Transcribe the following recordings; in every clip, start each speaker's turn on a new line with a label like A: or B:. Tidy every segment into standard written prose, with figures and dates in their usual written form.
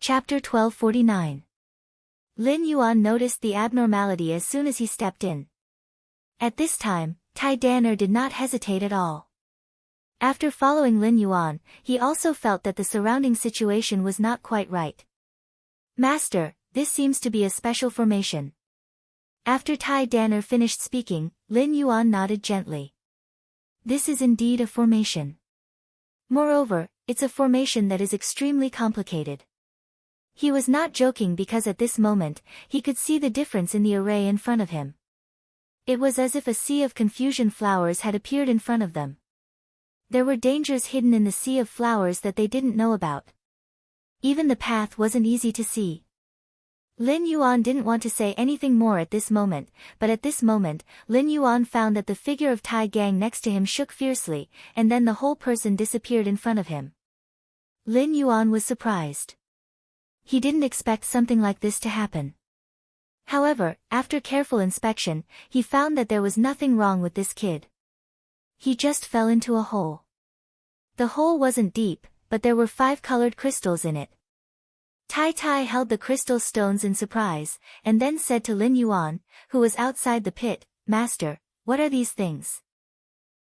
A: Chapter 1249. Lin Yuan noticed the abnormality as soon as he stepped in. At this time, Tai Dan did not hesitate at all. After following Lin Yuan, he also felt that the surrounding situation was not quite right. Master, this seems to be a special formation. After Tai Dan finished speaking, Lin Yuan nodded gently. This is indeed a formation. Moreover, it's a formation that is extremely complicated. He was not joking because at this moment, he could see the difference in the array in front of him. It was as if a sea of confusion flowers had appeared in front of them. There were dangers hidden in the sea of flowers that they didn't know about. Even the path wasn't easy to see. Lin Yuan didn't want to say anything more at this moment, but at this moment, Lin Yuan found that the figure of Tai Gang next to him shook fiercely, and then the whole person disappeared in front of him. Lin Yuan was surprised. He didn't expect something like this to happen. However, after careful inspection, he found that there was nothing wrong with this kid. He just fell into a hole. The hole wasn't deep, but there were 5 colored crystals in it. Tai Tai held the crystal stones in surprise, and then said to Lin Yuan, who was outside the pit, "Master, what are these things?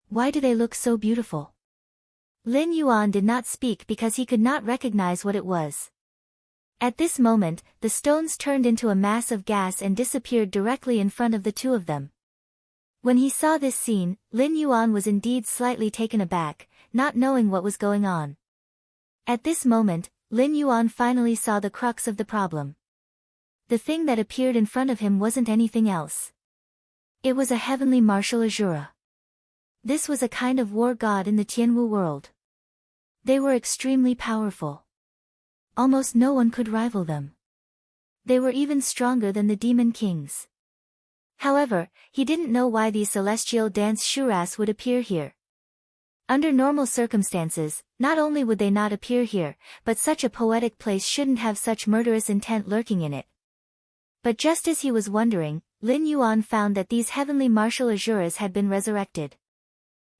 A: Why do they look so beautiful?" Lin Yuan did not speak because he could not recognize what it was. At this moment, the stones turned into a mass of gas and disappeared directly in front of the two of them. When he saw this scene, Lin Yuan was indeed slightly taken aback, not knowing what was going on. At this moment, Lin Yuan finally saw the crux of the problem. The thing that appeared in front of him wasn't anything else. It was a heavenly martial Azura. This was a kind of war god in the Tianwu world. They were extremely powerful. Almost no one could rival them. They were even stronger than the demon kings. However, he didn't know why these celestial dance shuras would appear here. Under normal circumstances, not only would they not appear here, but such a poetic place shouldn't have such murderous intent lurking in it. But just as he was wondering, Lin Yuan found that these heavenly martial Azuras had been resurrected.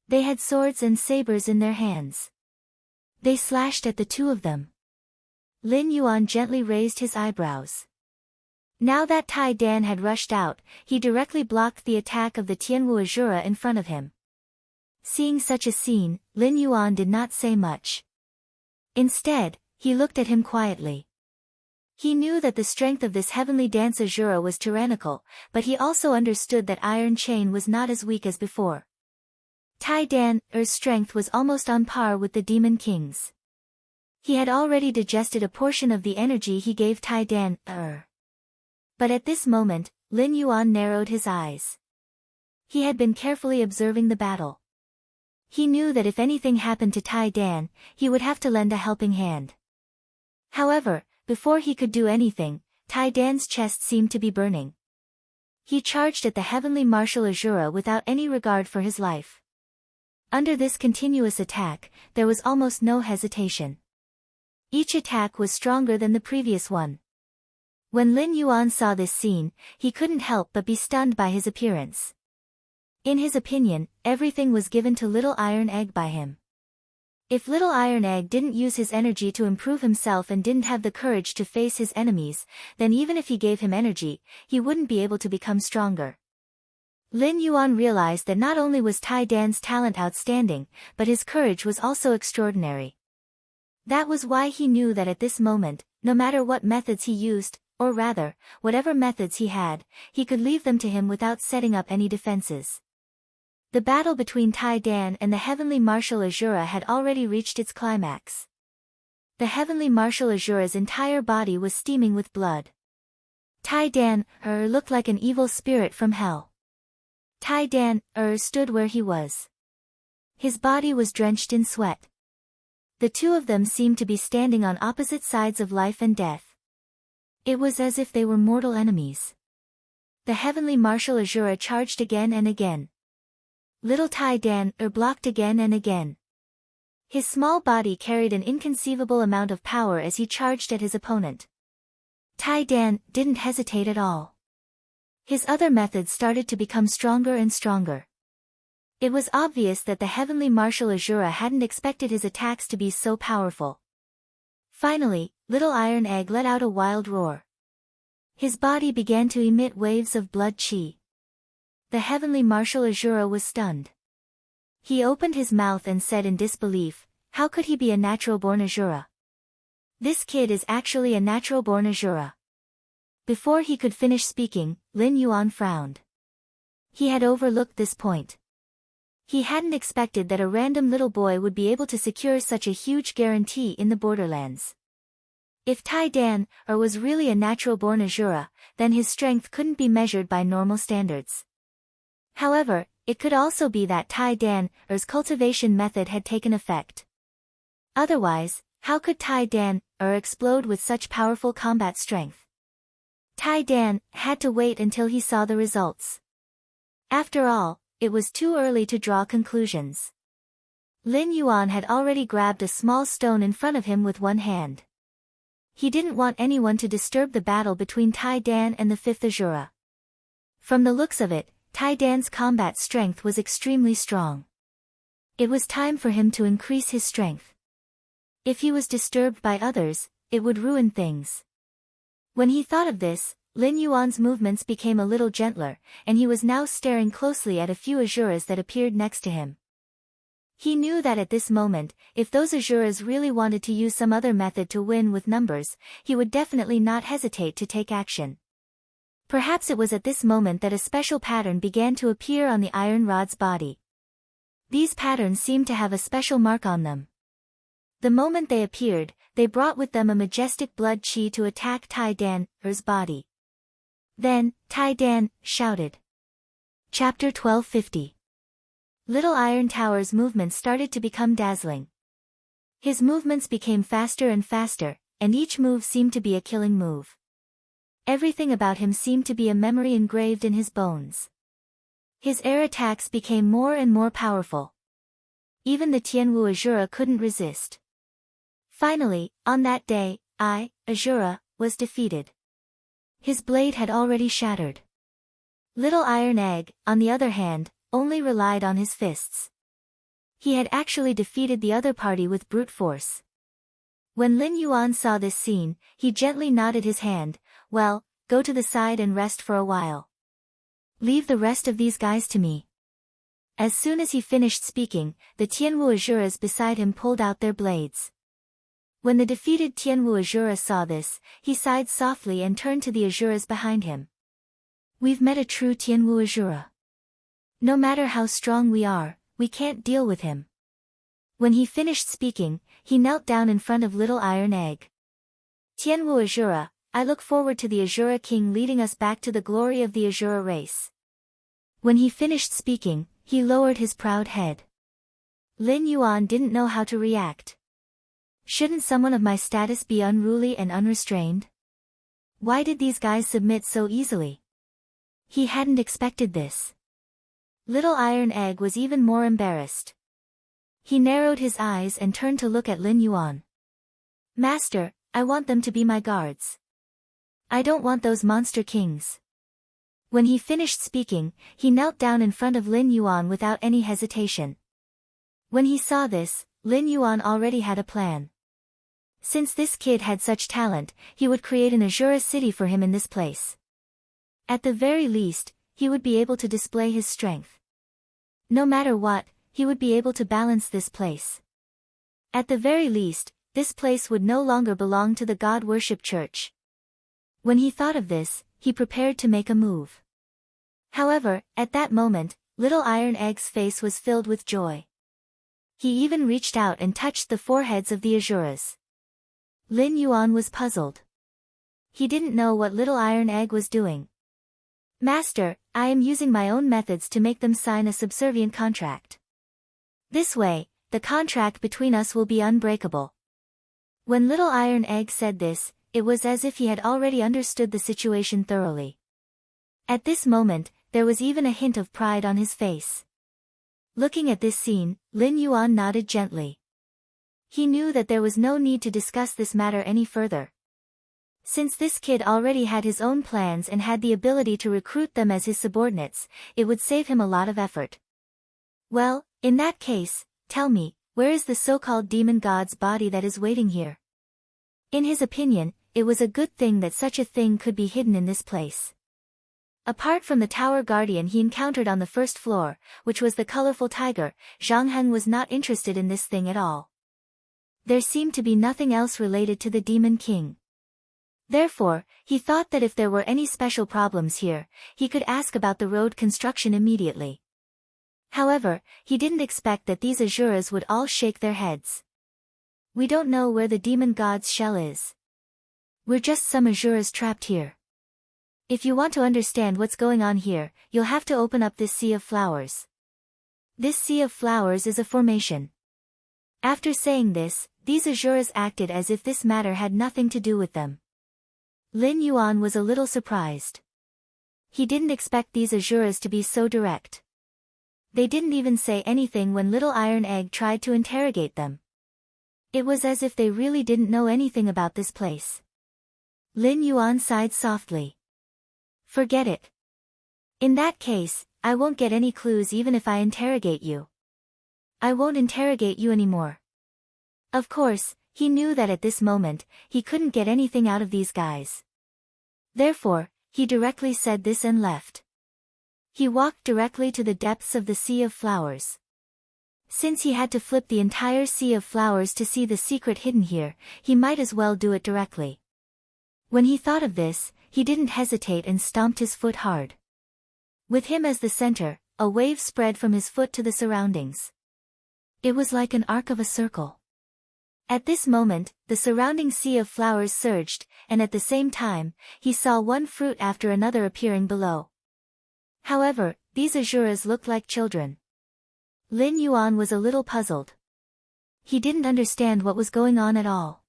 A: They had swords and sabers in their hands. They slashed at the two of them. Lin Yuan gently raised his eyebrows. Now that Tai Dan had rushed out, he directly blocked the attack of the Tianwu Azura in front of him. Seeing such a scene, Lin Yuan did not say much. Instead, he looked at him quietly. He knew that the strength of this heavenly dance Azura was tyrannical, but he also understood that Iron Chain was not as weak as before. Tai Dan's strength was almost on par with the Demon King's. He had already digested a portion of the energy he gave Tai Dan. But at this moment, Lin Yuan narrowed his eyes. He had been carefully observing the battle. He knew that if anything happened to Tai Dan, he would have to lend a helping hand. However, before he could do anything, Tai Dan's chest seemed to be burning. He charged at the heavenly martial Azura without any regard for his life. Under this continuous attack, there was almost no hesitation. Each attack was stronger than the previous one. When Lin Yuan saw this scene, he couldn't help but be stunned by his appearance. In his opinion, everything was given to Little Iron Egg by him. If Little Iron Egg didn't use his energy to improve himself and didn't have the courage to face his enemies, then even if he gave him energy, he wouldn't be able to become stronger. Lin Yuan realized that not only was Tai Dan's talent outstanding, but his courage was also extraordinary. That was why he knew that at this moment, no matter what methods he used, or rather, whatever methods he had, he could leave them to him without setting up any defenses. The battle between Tai Dan and the heavenly martial Azura had already reached its climax. The heavenly martial Azura's entire body was steaming with blood. Tai Dan looked like an evil spirit from hell. Tai Dan stood where he was. His body was drenched in sweat. The two of them seemed to be standing on opposite sides of life and death. It was as if they were mortal enemies. The heavenly martial Azura charged again and again. Little Tai Dan blocked again and again. His small body carried an inconceivable amount of power as he charged at his opponent. Tai Dan didn't hesitate at all. His other methods started to become stronger and stronger. It was obvious that the heavenly martial Azura hadn't expected his attacks to be so powerful. Finally, Little Iron Egg let out a wild roar. His body began to emit waves of blood chi. The heavenly marshal Azura was stunned. He opened his mouth and said in disbelief, how could he be a natural-born Azura? This kid is actually a natural-born Azura. Before he could finish speaking, Lin Yuan frowned. He had overlooked this point. He hadn't expected that a random little boy would be able to secure such a huge guarantee in the borderlands. If Tai Dan was really a natural-born Azura, then his strength couldn't be measured by normal standards. However, it could also be that Tai Dan's cultivation method had taken effect. Otherwise, how could Tai Dan explode with such powerful combat strength? Tai Dan had to wait until he saw the results. After all, it was too early to draw conclusions. Lin Yuan had already grabbed a small stone in front of him with one hand. He didn't want anyone to disturb the battle between Tai Dan and the fifth Azura. From the looks of it, Tai Dan's combat strength was extremely strong. It was time for him to increase his strength. If he was disturbed by others, it would ruin things. When he thought of this, Lin Yuan's movements became a little gentler, and he was now staring closely at a few Azuras that appeared next to him. He knew that at this moment, if those Azuras really wanted to use some other method to win with numbers, he would definitely not hesitate to take action. Perhaps it was at this moment that a special pattern began to appear on the iron rod's body. These patterns seemed to have a special mark on them. The moment they appeared, they brought with them a majestic blood chi to attack Tai Dan's body. Then, Tai Dan shouted. Chapter 1250. Little Iron Tower's movements started to become dazzling. His movements became faster and faster, and each move seemed to be a killing move. Everything about him seemed to be a memory engraved in his bones. His air attacks became more and more powerful. Even the Tianwu Azura couldn't resist. Finally, on that day, Azura, was defeated. His blade had already shattered. Little Iron Egg, on the other hand, only relied on his fists. He had actually defeated the other party with brute force. When Lin Yuan saw this scene, he gently nodded his hand, well, go to the side and rest for a while. Leave the rest of these guys to me. As soon as he finished speaking, the Tianwu Azuras beside him pulled out their blades. When the defeated Tianwu Azura saw this, he sighed softly and turned to the Azuras behind him. We've met a true Tianwu Azura. No matter how strong we are, we can't deal with him. When he finished speaking, he knelt down in front of Little Iron Egg. Tianwu Azura, I look forward to the Azura King leading us back to the glory of the Azura race. When he finished speaking, he lowered his proud head. Lin Yuan didn't know how to react. Shouldn't someone of my status be unruly and unrestrained? Why did these guys submit so easily? He hadn't expected this. Little Iron Egg was even more embarrassed. He narrowed his eyes and turned to look at Lin Yuan. Master, I want them to be my guards. I don't want those monster kings. When he finished speaking, he knelt down in front of Lin Yuan without any hesitation. When he saw this, Lin Yuan already had a plan. Since this kid had such talent, he would create an Azura city for him in this place. At the very least, he would be able to display his strength. No matter what, he would be able to balance this place. At the very least, this place would no longer belong to the God-worship church. When he thought of this, he prepared to make a move. However, at that moment, Little Iron Egg's face was filled with joy. He even reached out and touched the foreheads of the Azuras. Lin Yuan was puzzled. He didn't know what Little Iron Egg was doing. Master, I am using my own methods to make them sign a subservient contract. This way, the contract between us will be unbreakable. When Little Iron Egg said this, it was as if he had already understood the situation thoroughly. At this moment, there was even a hint of pride on his face. Looking at this scene, Lin Yuan nodded gently. He knew that there was no need to discuss this matter any further. Since this kid already had his own plans and had the ability to recruit them as his subordinates, it would save him a lot of effort. Well, in that case, tell me, where is the so-called demon god's body that is waiting here? In his opinion, it was a good thing that such a thing could be hidden in this place. Apart from the tower guardian he encountered on the first floor, which was the colorful tiger, Zhang Heng was not interested in this thing at all. There seemed to be nothing else related to the Demon King. Therefore, he thought that if there were any special problems here, he could ask about the road construction immediately. However, he didn't expect that these Asuras would all shake their heads. We don't know where the demon god's shell is. We're just some Asuras trapped here. If you want to understand what's going on here, you'll have to open up this sea of flowers. This sea of flowers is a formation. After saying this, these Asuras acted as if this matter had nothing to do with them. Lin Yuan was a little surprised. He didn't expect these Asuras to be so direct. They didn't even say anything when Little Iron Egg tried to interrogate them. It was as if they really didn't know anything about this place. Lin Yuan sighed softly. Forget it. In that case, I won't get any clues even if I interrogate you. I won't interrogate you anymore. Of course, he knew that at this moment, he couldn't get anything out of these guys. Therefore, he directly said this and left. He walked directly to the depths of the sea of flowers. Since he had to flip the entire sea of flowers to see the secret hidden here, he might as well do it directly. When he thought of this, he didn't hesitate and stomped his foot hard. With him as the center, a wave spread from his foot to the surroundings. It was like an arc of a circle. At this moment, the surrounding sea of flowers surged, and at the same time, he saw one fruit after another appearing below. However, these Asuras looked like children. Lin Yuan was a little puzzled. He didn't understand what was going on at all.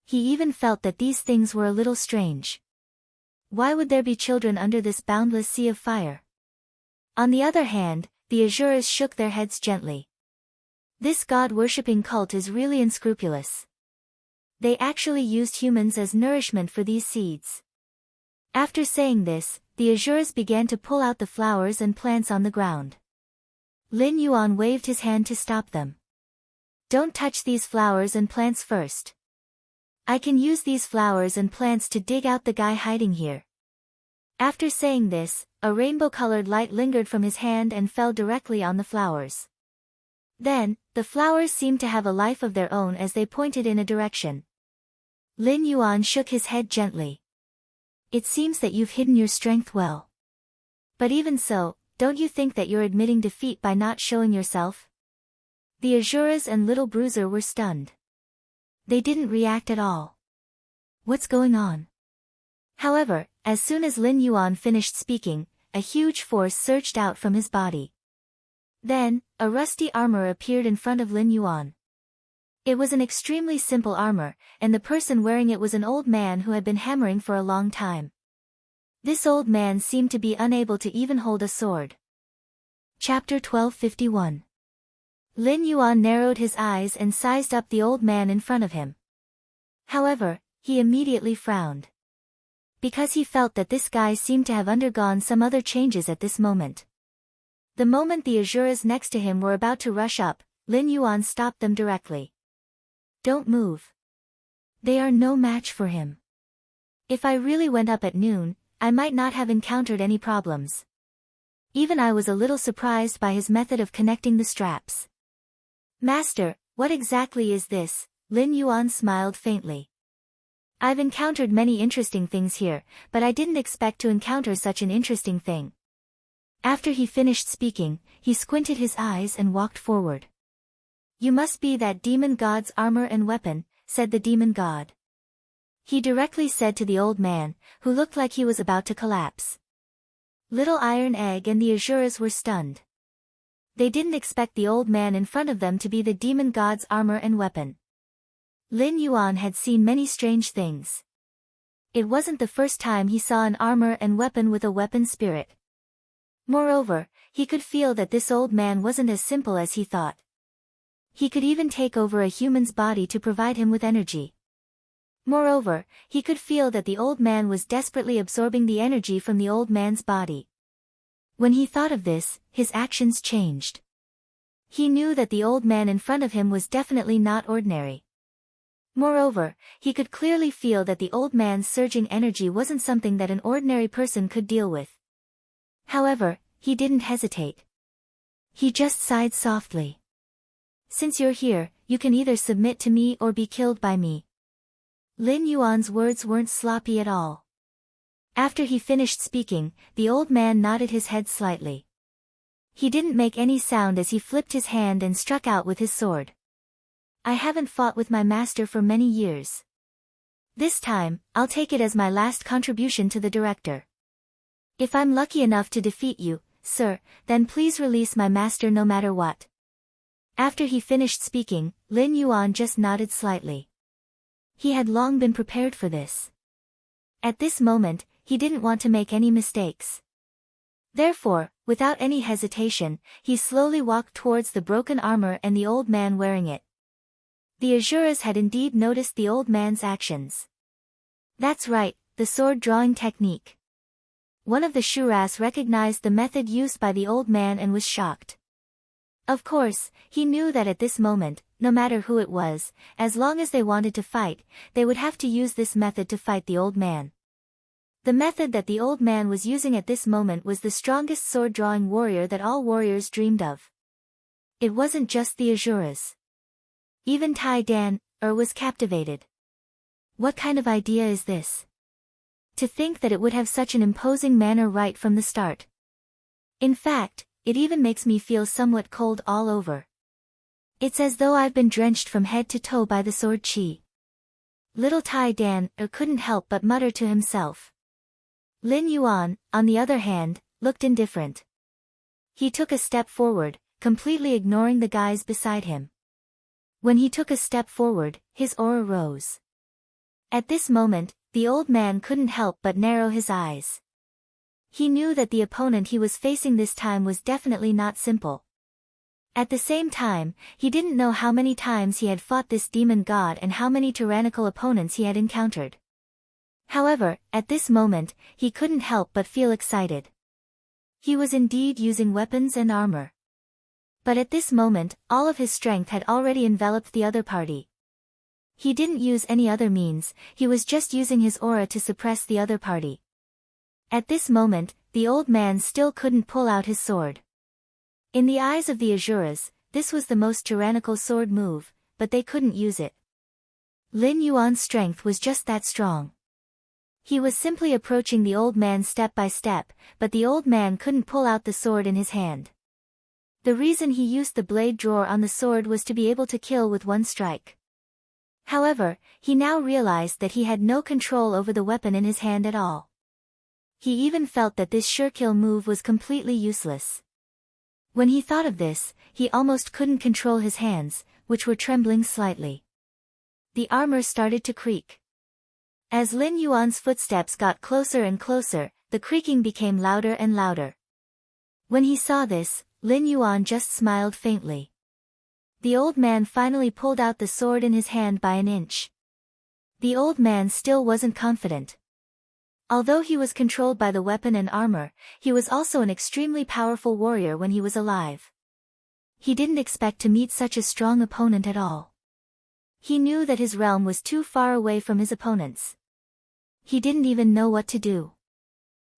A: He even felt that these things were a little strange. Why would there be children under this boundless sea of fire? On the other hand, the Asuras shook their heads gently. This god-worshipping cult is really unscrupulous. They actually used humans as nourishment for these seeds. After saying this, the Asuras began to pull out the flowers and plants on the ground. Lin Yuan waved his hand to stop them. Don't touch these flowers and plants first. I can use these flowers and plants to dig out the guy hiding here. After saying this, a rainbow-colored light lingered from his hand and fell directly on the flowers. Then, the flowers seemed to have a life of their own as they pointed in a direction. Lin Yuan shook his head gently. It seems that you've hidden your strength well. But even so, don't you think that you're admitting defeat by not showing yourself? The Asuras and Little Bruiser were stunned. They didn't react at all. What's going on? However, as soon as Lin Yuan finished speaking, a huge force surged out from his body. Then, a rusty armor appeared in front of Lin Yuan. It was an extremely simple armor, and the person wearing it was an old man who had been hammering for a long time. This old man seemed to be unable to even hold a sword. Chapter 1251. Lin Yuan narrowed his eyes and sized up the old man in front of him. However, he immediately frowned. Because he felt that this guy seemed to have undergone some other changes at this moment. The moment the Asuras next to him were about to rush up, Lin Yuan stopped them directly. Don't move. They are no match for him. If I really went up at noon, I might not have encountered any problems. Even I was a little surprised by his method of connecting the straps. Master, what exactly is this? Lin Yuan smiled faintly. I've encountered many interesting things here, but I didn't expect to encounter such an interesting thing. After he finished speaking, he squinted his eyes and walked forward. You must be that demon god's armor and weapon, said the demon god. He directly said to the old man, who looked like he was about to collapse. Little Iron Egg and the Asuras were stunned. They didn't expect the old man in front of them to be the demon god's armor and weapon. Lin Yuan had seen many strange things. It wasn't the first time he saw an armor and weapon with a weapon spirit. Moreover, he could feel that this old man wasn't as simple as he thought. He could even take over a human's body to provide him with energy. Moreover, he could feel that the old man was desperately absorbing the energy from the old man's body. When he thought of this, his actions changed. He knew that the old man in front of him was definitely not ordinary. Moreover, he could clearly feel that the old man's surging energy wasn't something that an ordinary person could deal with. However, he didn't hesitate. He just sighed softly. "Since you're here, you can either submit to me or be killed by me." Lin Yuan's words weren't sloppy at all. After he finished speaking, the old man nodded his head slightly. He didn't make any sound as he flipped his hand and struck out with his sword. "I haven't fought with my master for many years. This time, I'll take it as my last contribution to the director. If I'm lucky enough to defeat you, sir, then please release my master no matter what." After he finished speaking, Lin Yuan just nodded slightly. He had long been prepared for this. At this moment, he didn't want to make any mistakes. Therefore, without any hesitation, he slowly walked towards the broken armor and the old man wearing it. The Azuras had indeed noticed the old man's actions. "That's right, the sword-drawing technique." One of the Shuras recognized the method used by the old man and was shocked. Of course, he knew that at this moment, no matter who it was, as long as they wanted to fight, they would have to use this method to fight the old man. The method that the old man was using at this moment was the strongest sword-drawing warrior that all warriors dreamed of. It wasn't just the Azuras. Even Tai Dan was captivated. What kind of idea is this? To think that it would have such an imposing manner right from the start. In fact, it even makes me feel somewhat cold all over. It's as though I've been drenched from head to toe by the sword chi. Little Tai Dan couldn't help but mutter to himself. Lin Yuan, on the other hand, looked indifferent. He took a step forward, completely ignoring the guys beside him. When he took a step forward, his aura rose. At this moment, the old man couldn't help but narrow his eyes. He knew that the opponent he was facing this time was definitely not simple. At the same time, he didn't know how many times he had fought this demon god and how many tyrannical opponents he had encountered. However, at this moment, he couldn't help but feel excited. He was indeed using weapons and armor. But at this moment, all of his strength had already enveloped the other party. He didn't use any other means, he was just using his aura to suppress the other party. At this moment, the old man still couldn't pull out his sword. In the eyes of the Azuras, this was the most tyrannical sword move, but they couldn't use it. Lin Yuan's strength was just that strong. He was simply approaching the old man step by step, but the old man couldn't pull out the sword in his hand. The reason he used the blade drawer on the sword was to be able to kill with one strike. However, he now realized that he had no control over the weapon in his hand at all. He even felt that this sure-kill move was completely useless. When he thought of this, he almost couldn't control his hands, which were trembling slightly. The armor started to creak. As Lin Yuan's footsteps got closer and closer, the creaking became louder and louder. When he saw this, Lin Yuan just smiled faintly. The old man finally pulled out the sword in his hand by an inch. The old man still wasn't confident. Although he was controlled by the weapon and armor, he was also an extremely powerful warrior when he was alive. He didn't expect to meet such a strong opponent at all. He knew that his realm was too far away from his opponents. He didn't even know what to do.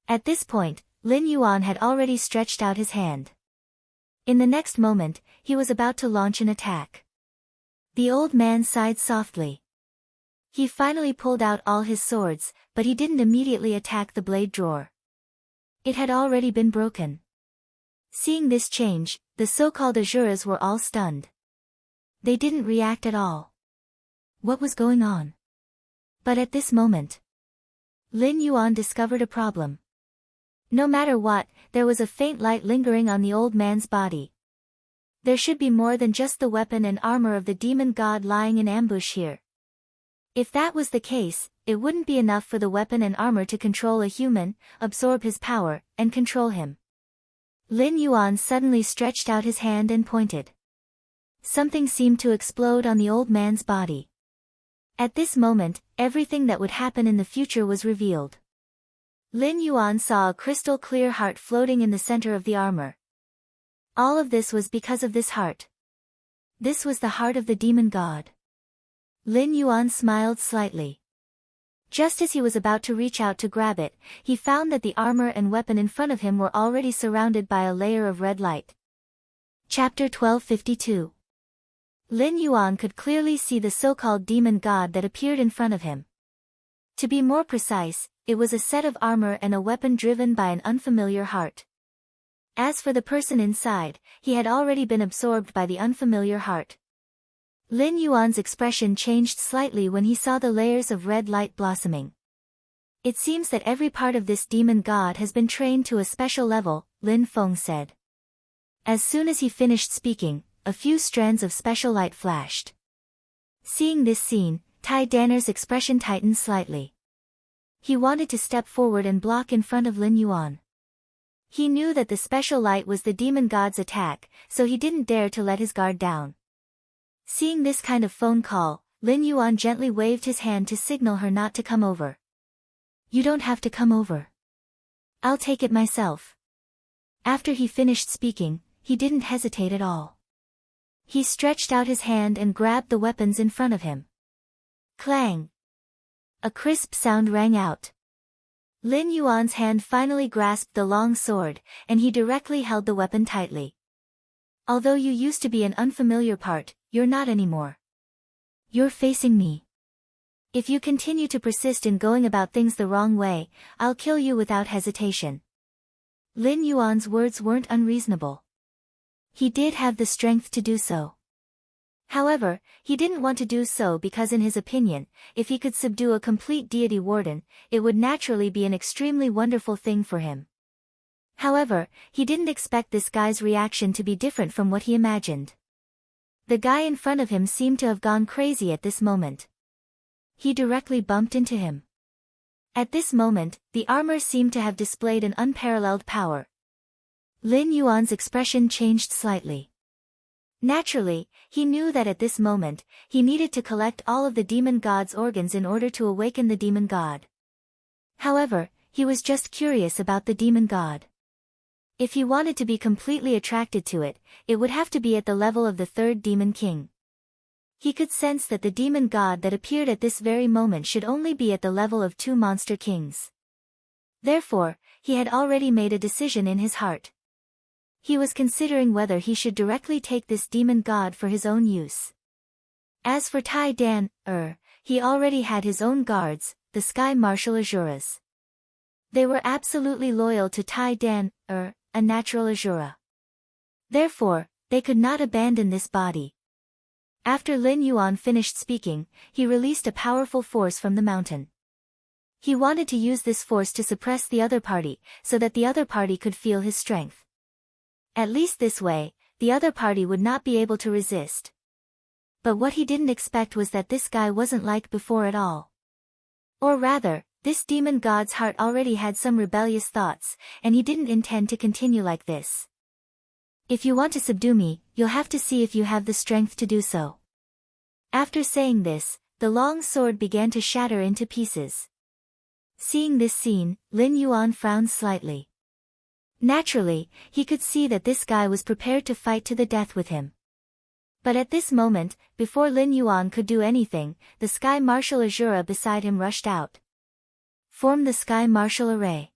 A: At this point, Lin Yuan had already stretched out his hand. In the next moment, he was about to launch an attack. The old man sighed softly. He finally pulled out all his swords, but he didn't immediately attack the blade drawer. It had already been broken. Seeing this change, the so-called Azuras were all stunned. They didn't react at all. What was going on? But at this moment, Lin Yuan discovered a problem. No matter what, there was a faint light lingering on the old man's body. There should be more than just the weapon and armor of the demon god lying in ambush here. If that was the case, it wouldn't be enough for the weapon and armor to control a human, absorb his power, and control him. Lin Yuan suddenly stretched out his hand and pointed. Something seemed to explode on the old man's body. At this moment, everything that would happen in the future was revealed. Lin Yuan saw a crystal-clear heart floating in the center of the armor. All of this was because of this heart. This was the heart of the demon god. Lin Yuan smiled slightly. Just as he was about to reach out to grab it, he found that the armor and weapon in front of him were already surrounded by a layer of red light. Chapter 1252. Lin Yuan could clearly see the so-called demon god that appeared in front of him. To be more precise, it was a set of armor and a weapon driven by an unfamiliar heart. As for the person inside, he had already been absorbed by the unfamiliar heart. Lin Yuan's expression changed slightly when he saw the layers of red light blossoming. It seems that every part of this demon god has been trained to a special level, Lin Feng said. As soon as he finished speaking, a few strands of special light flashed. Seeing this scene, Tai Danner's expression tightened slightly. He wanted to step forward and block in front of Lin Yuan. He knew that the special light was the demon god's attack, so he didn't dare to let his guard down. Seeing this kind of phone call, Lin Yuan gently waved his hand to signal her not to come over. You don't have to come over. I'll take it myself. After he finished speaking, he didn't hesitate at all. He stretched out his hand and grabbed the weapons in front of him. Clang! A crisp sound rang out. Lin Yuan's hand finally grasped the long sword, and he directly held the weapon tightly. Although you used to be an unfamiliar part, you're not anymore. You're facing me. If you continue to persist in going about things the wrong way, I'll kill you without hesitation. Lin Yuan's words weren't unreasonable. He did have the strength to do so. However, he didn't want to do so because in his opinion, if he could subdue a complete deity warden, it would naturally be an extremely wonderful thing for him. However, he didn't expect this guy's reaction to be different from what he imagined. The guy in front of him seemed to have gone crazy at this moment. He directly bumped into him. At this moment, the armor seemed to have displayed an unparalleled power. Lin Yuan's expression changed slightly. Naturally, he knew that at this moment, he needed to collect all of the demon god's organs in order to awaken the demon god. However, he was just curious about the demon god. If he wanted to be completely attracted to it, it would have to be at the level of the third demon king. He could sense that the demon god that appeared at this very moment should only be at the level of 2 monster kings. Therefore, he had already made a decision in his heart. He was considering whether he should directly take this demon god for his own use. As for Tai Dan, he already had his own guards, the Sky Martial Azuras. They were absolutely loyal to Tai Dan, a natural Azura. Therefore, they could not abandon this body. After Lin Yuan finished speaking, he released a powerful force from the mountain. He wanted to use this force to suppress the other party, so that the other party could feel his strength. At least this way, the other party would not be able to resist. But what he didn't expect was that this guy wasn't like before at all. Or rather, this demon god's heart already had some rebellious thoughts, and he didn't intend to continue like this. If you want to subdue me, you'll have to see if you have the strength to do so. After saying this, the long sword began to shatter into pieces. Seeing this scene, Lin Yuan frowned slightly. Naturally, he could see that this guy was prepared to fight to the death with him. But at this moment, before Lin Yuan could do anything, the Sky Martial Azura beside him rushed out. Form the Sky Martial Array.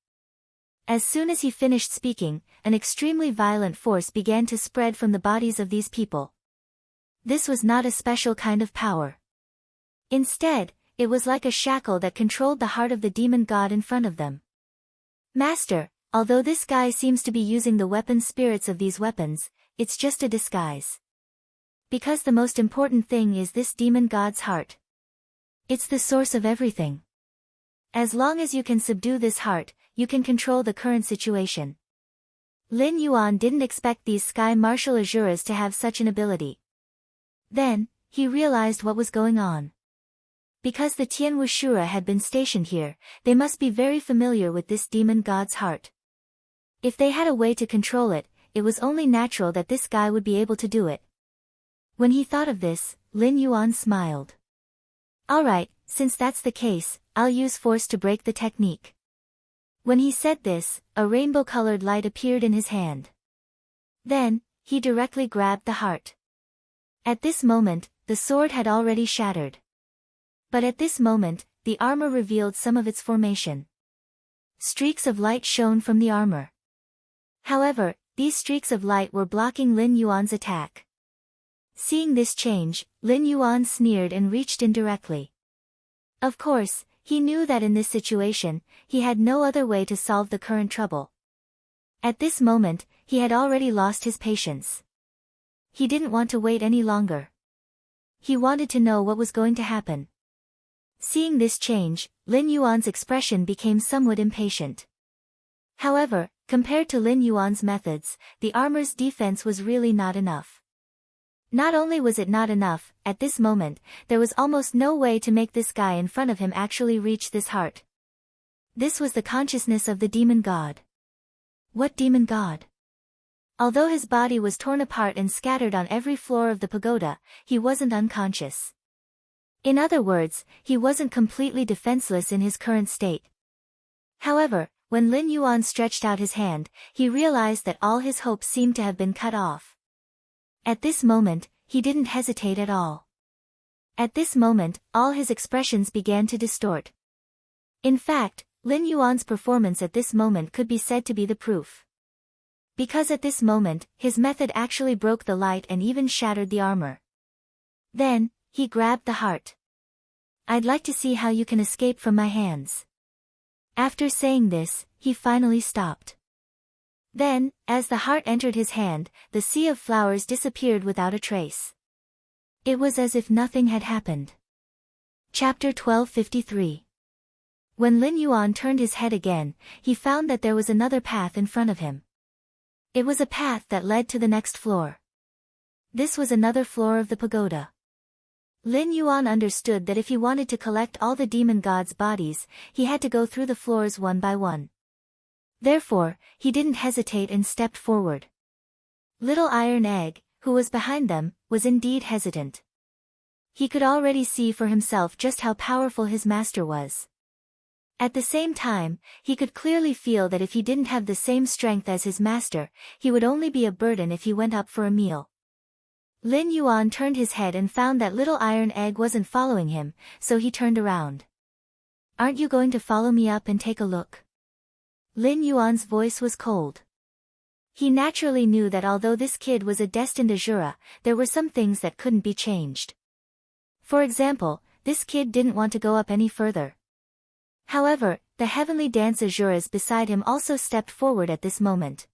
A: As soon as he finished speaking, an extremely violent force began to spread from the bodies of these people. This was not a special kind of power. Instead, it was like a shackle that controlled the heart of the demon god in front of them. Master, although this guy seems to be using the weapon spirits of these weapons, it's just a disguise. Because the most important thing is this demon god's heart. It's the source of everything. As long as you can subdue this heart, you can control the current situation. Lin Yuan didn't expect these Sky Martial Azuras to have such an ability. Then, he realized what was going on. Because the Tianwu Shura had been stationed here, they must be very familiar with this demon god's heart. If they had a way to control it, it was only natural that this guy would be able to do it. When he thought of this, Lin Yuan smiled. Alright, since that's the case, I'll use force to break the technique. When he said this, a rainbow-colored light appeared in his hand. Then, he directly grabbed the heart. At this moment, the sword had already shattered. But at this moment, the armor revealed some of its formation. Streaks of light shone from the armor. However, these streaks of light were blocking Lin Yuan's attack. Seeing this change, Lin Yuan sneered and reached in directly. Of course, he knew that in this situation, he had no other way to solve the current trouble. At this moment, he had already lost his patience. He didn't want to wait any longer. He wanted to know what was going to happen. Seeing this change, Lin Yuan's expression became somewhat impatient. However, compared to Lin Yuan's methods, the armor's defense was really not enough. Not only was it not enough, at this moment, there was almost no way to make this guy in front of him actually reach this heart. This was the consciousness of the demon god. What demon god? Although his body was torn apart and scattered on every floor of the pagoda, he wasn't unconscious. In other words, he wasn't completely defenseless in his current state. However, when Lin Yuan stretched out his hand, he realized that all his hopes seemed to have been cut off. At this moment, he didn't hesitate at all. At this moment, all his expressions began to distort. In fact, Lin Yuan's performance at this moment could be said to be the proof. Because at this moment, his method actually broke the light and even shattered the armor. Then, he grabbed the heart. I'd like to see how you can escape from my hands. After saying this, he finally stopped. Then, as the heart entered his hand, the sea of flowers disappeared without a trace. It was as if nothing had happened. Chapter 1253. When Lin Yuan turned his head again, he found that there was another path in front of him. It was a path that led to the next floor. This was another floor of the pagoda. Lin Yuan understood that if he wanted to collect all the demon gods' bodies, he had to go through the floors one by one. Therefore, he didn't hesitate and stepped forward. Little Iron Egg, who was behind them, was indeed hesitant. He could already see for himself just how powerful his master was. At the same time, he could clearly feel that if he didn't have the same strength as his master, he would only be a burden if he went up for a meal. Lin Yuan turned his head and found that Little Iron Egg wasn't following him, so he turned around. Aren't you going to follow me up and take a look? Lin Yuan's voice was cold. He naturally knew that although this kid was a destined Azura, there were some things that couldn't be changed. For example, this kid didn't want to go up any further. However, the heavenly dance Azuras beside him also stepped forward at this moment.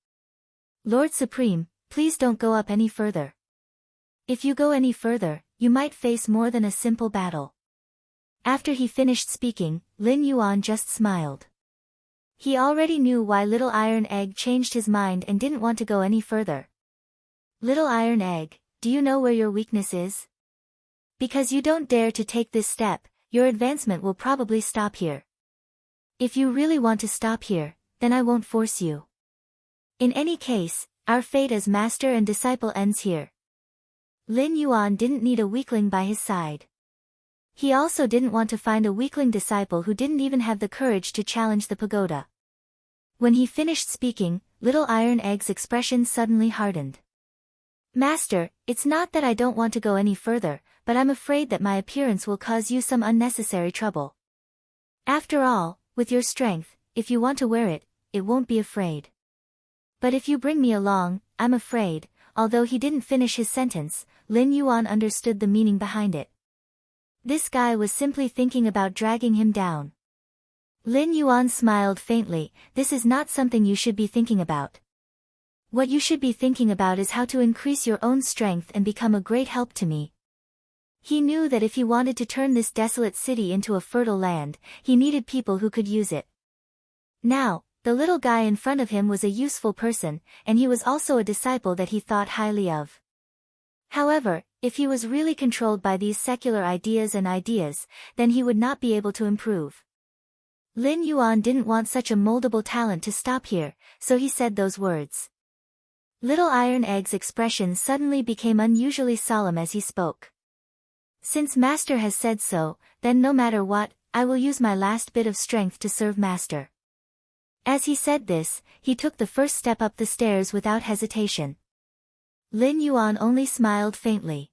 A: Lord Supreme, please don't go up any further. If you go any further, you might face more than a simple battle. After he finished speaking, Lin Yuan just smiled. He already knew why Little Iron Egg changed his mind and didn't want to go any further. Little Iron Egg, do you know where your weakness is? Because you don't dare to take this step, your advancement will probably stop here. If you really want to stop here, then I won't force you. In any case, our fate as master and disciple ends here. Lin Yuan didn't need a weakling by his side. He also didn't want to find a weakling disciple who didn't even have the courage to challenge the pagoda. When he finished speaking, Little Iron Egg's expression suddenly hardened. Master, it's not that I don't want to go any further, but I'm afraid that my appearance will cause you some unnecessary trouble. After all, with your strength, if you want to wear it, it won't be afraid. But if you bring me along, I'm afraid. Although he didn't finish his sentence, Lin Yuan understood the meaning behind it. This guy was simply thinking about dragging him down. Lin Yuan smiled faintly. This is not something you should be thinking about. What you should be thinking about is how to increase your own strength and become a great help to me. He knew that if he wanted to turn this desolate city into a fertile land, he needed people who could use it. Now, the little guy in front of him was a useful person, and he was also a disciple that he thought highly of. However, if he was really controlled by these secular ideas, then he would not be able to improve. Lin Yuan didn't want such a moldable talent to stop here, so he said those words. Little Iron Egg's expression suddenly became unusually solemn as he spoke. Since Master has said so, then no matter what, I will use my last bit of strength to serve Master. As he said this, he took the first step up the stairs without hesitation. Lin Yuan only smiled faintly.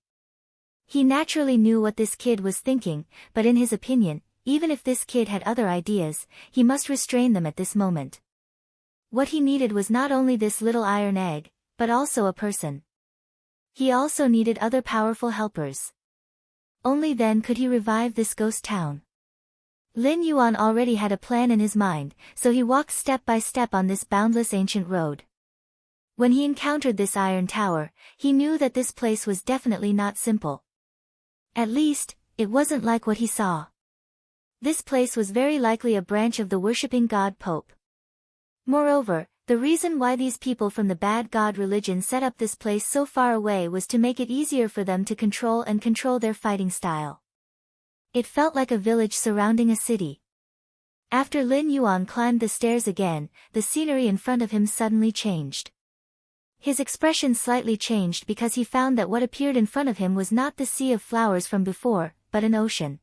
A: He naturally knew what this kid was thinking, but in his opinion, even if this kid had other ideas, he must restrain them at this moment. What he needed was not only this little iron egg, but also a person. He also needed other powerful helpers. Only then could he revive this ghost town. Lin Yuan already had a plan in his mind, so he walked step by step on this boundless ancient road. When he encountered this iron tower, he knew that this place was definitely not simple. At least, it wasn't like what he saw. This place was very likely a branch of the worshipping god Pope. Moreover, the reason why these people from the bad god religion set up this place so far away was to make it easier for them to control their fighting style. It felt like a village surrounding a city. After Lin Yuan climbed the stairs again, the scenery in front of him suddenly changed. His expression slightly changed because he found that what appeared in front of him was not the sea of flowers from before, but an ocean.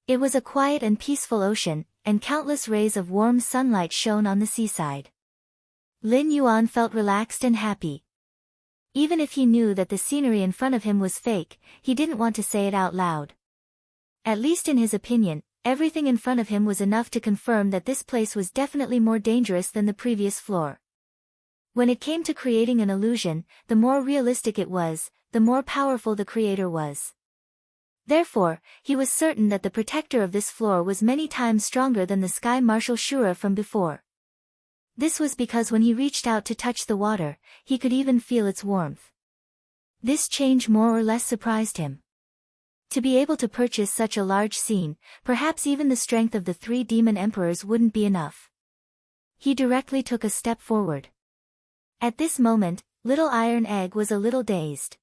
A: It was a quiet and peaceful ocean, and countless rays of warm sunlight shone on the seaside. Lin Yuan felt relaxed and happy. Even if he knew that the scenery in front of him was fake, he didn't want to say it out loud. At least in his opinion, everything in front of him was enough to confirm that this place was definitely more dangerous than the previous floor. When it came to creating an illusion, the more realistic it was, the more powerful the creator was. Therefore, he was certain that the protector of this floor was many times stronger than the Sky Marshal Shura from before. This was because when he reached out to touch the water, he could even feel its warmth. This change more or less surprised him. To be able to purchase such a large scene, perhaps even the strength of the 3 demon emperors wouldn't be enough. He directly took a step forward. At this moment, Little Iron Egg was a little dazed.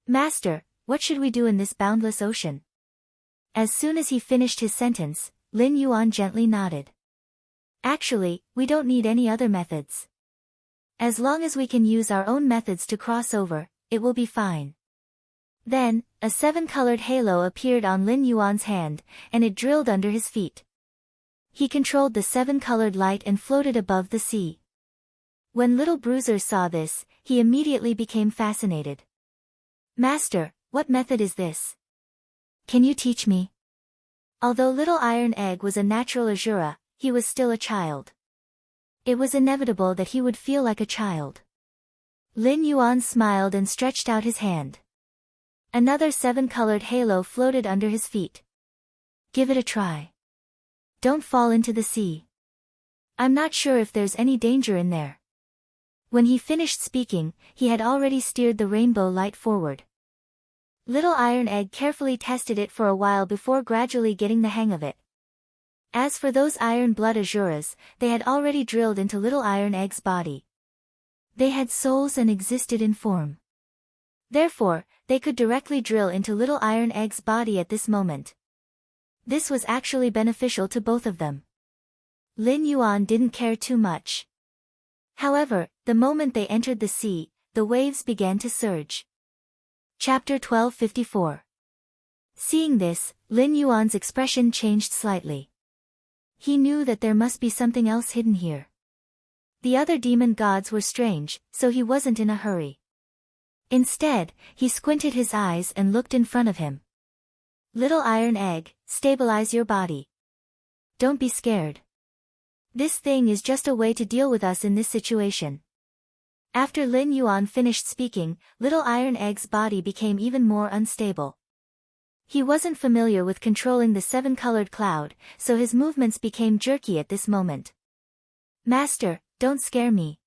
A: "Master, what should we do in this boundless ocean?" As soon as he finished his sentence, Lin Yuan gently nodded. "Actually, we don't need any other methods. As long as we can use our own methods to cross over, it will be fine." Then, a 7-colored halo appeared on Lin Yuan's hand, and it drilled under his feet. He controlled the 7-colored light and floated above the sea. When Little Bruiser saw this, he immediately became fascinated. "Master, what method is this? Can you teach me?" Although Little Iron Egg was a natural Azura, he was still a child. It was inevitable that he would feel like a child. Lin Yuan smiled and stretched out his hand. Another 7-colored halo floated under his feet. "Give it a try. Don't fall into the sea. I'm not sure if there's any danger in there." When he finished speaking, he had already steered the rainbow light forward. Little Iron Egg carefully tested it for a while before gradually getting the hang of it. As for those Iron Blood Azuras, they had already drilled into Little Iron Egg's body. They had souls and existed in form. Therefore, they could directly drill into Little Iron Egg's body at this moment. This was actually beneficial to both of them. Lin Yuan didn't care too much. However, the moment they entered the sea, the waves began to surge. Chapter 1254. Seeing this, Lin Yuan's expression changed slightly. He knew that there must be something else hidden here. The other demon gods were strange, so he wasn't in a hurry. Instead, he squinted his eyes and looked in front of him. "Little Iron Egg, stabilize your body. Don't be scared. This thing is just a way to deal with us in this situation." After Lin Yuan finished speaking, Little Iron Egg's body became even more unstable. He wasn't familiar with controlling the 7-colored cloud, so his movements became jerky at this moment. "Master, don't scare me."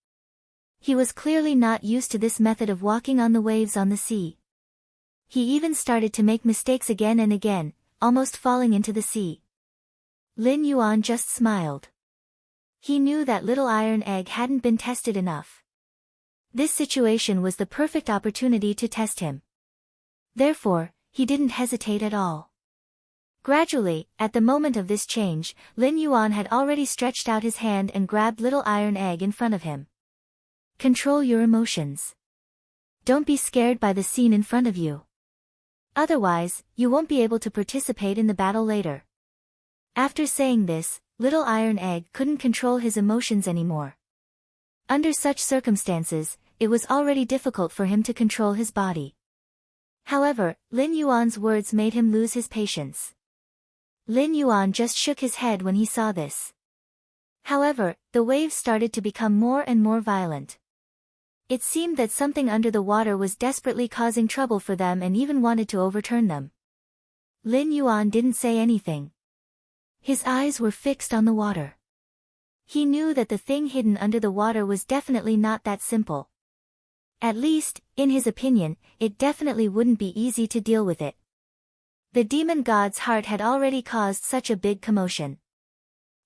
A: He was clearly not used to this method of walking on the waves on the sea. He even started to make mistakes again and again, almost falling into the sea. Lin Yuan just smiled. He knew that Little Iron Egg hadn't been tested enough. This situation was the perfect opportunity to test him. Therefore, he didn't hesitate at all. Gradually, at the moment of this change, Lin Yuan had already stretched out his hand and grabbed Little Iron Egg in front of him. "Control your emotions. Don't be scared by the scene in front of you. Otherwise, you won't be able to participate in the battle later." After saying this, Little Iron Egg couldn't control his emotions anymore. Under such circumstances, it was already difficult for him to control his body. However, Lin Yuan's words made him lose his patience. Lin Yuan just shook his head when he saw this. However, the waves started to become more and more violent. It seemed that something under the water was desperately causing trouble for them and even wanted to overturn them. Lin Yuan didn't say anything. His eyes were fixed on the water. He knew that the thing hidden under the water was definitely not that simple. At least, in his opinion, it definitely wouldn't be easy to deal with it. The demon god's heart had already caused such a big commotion.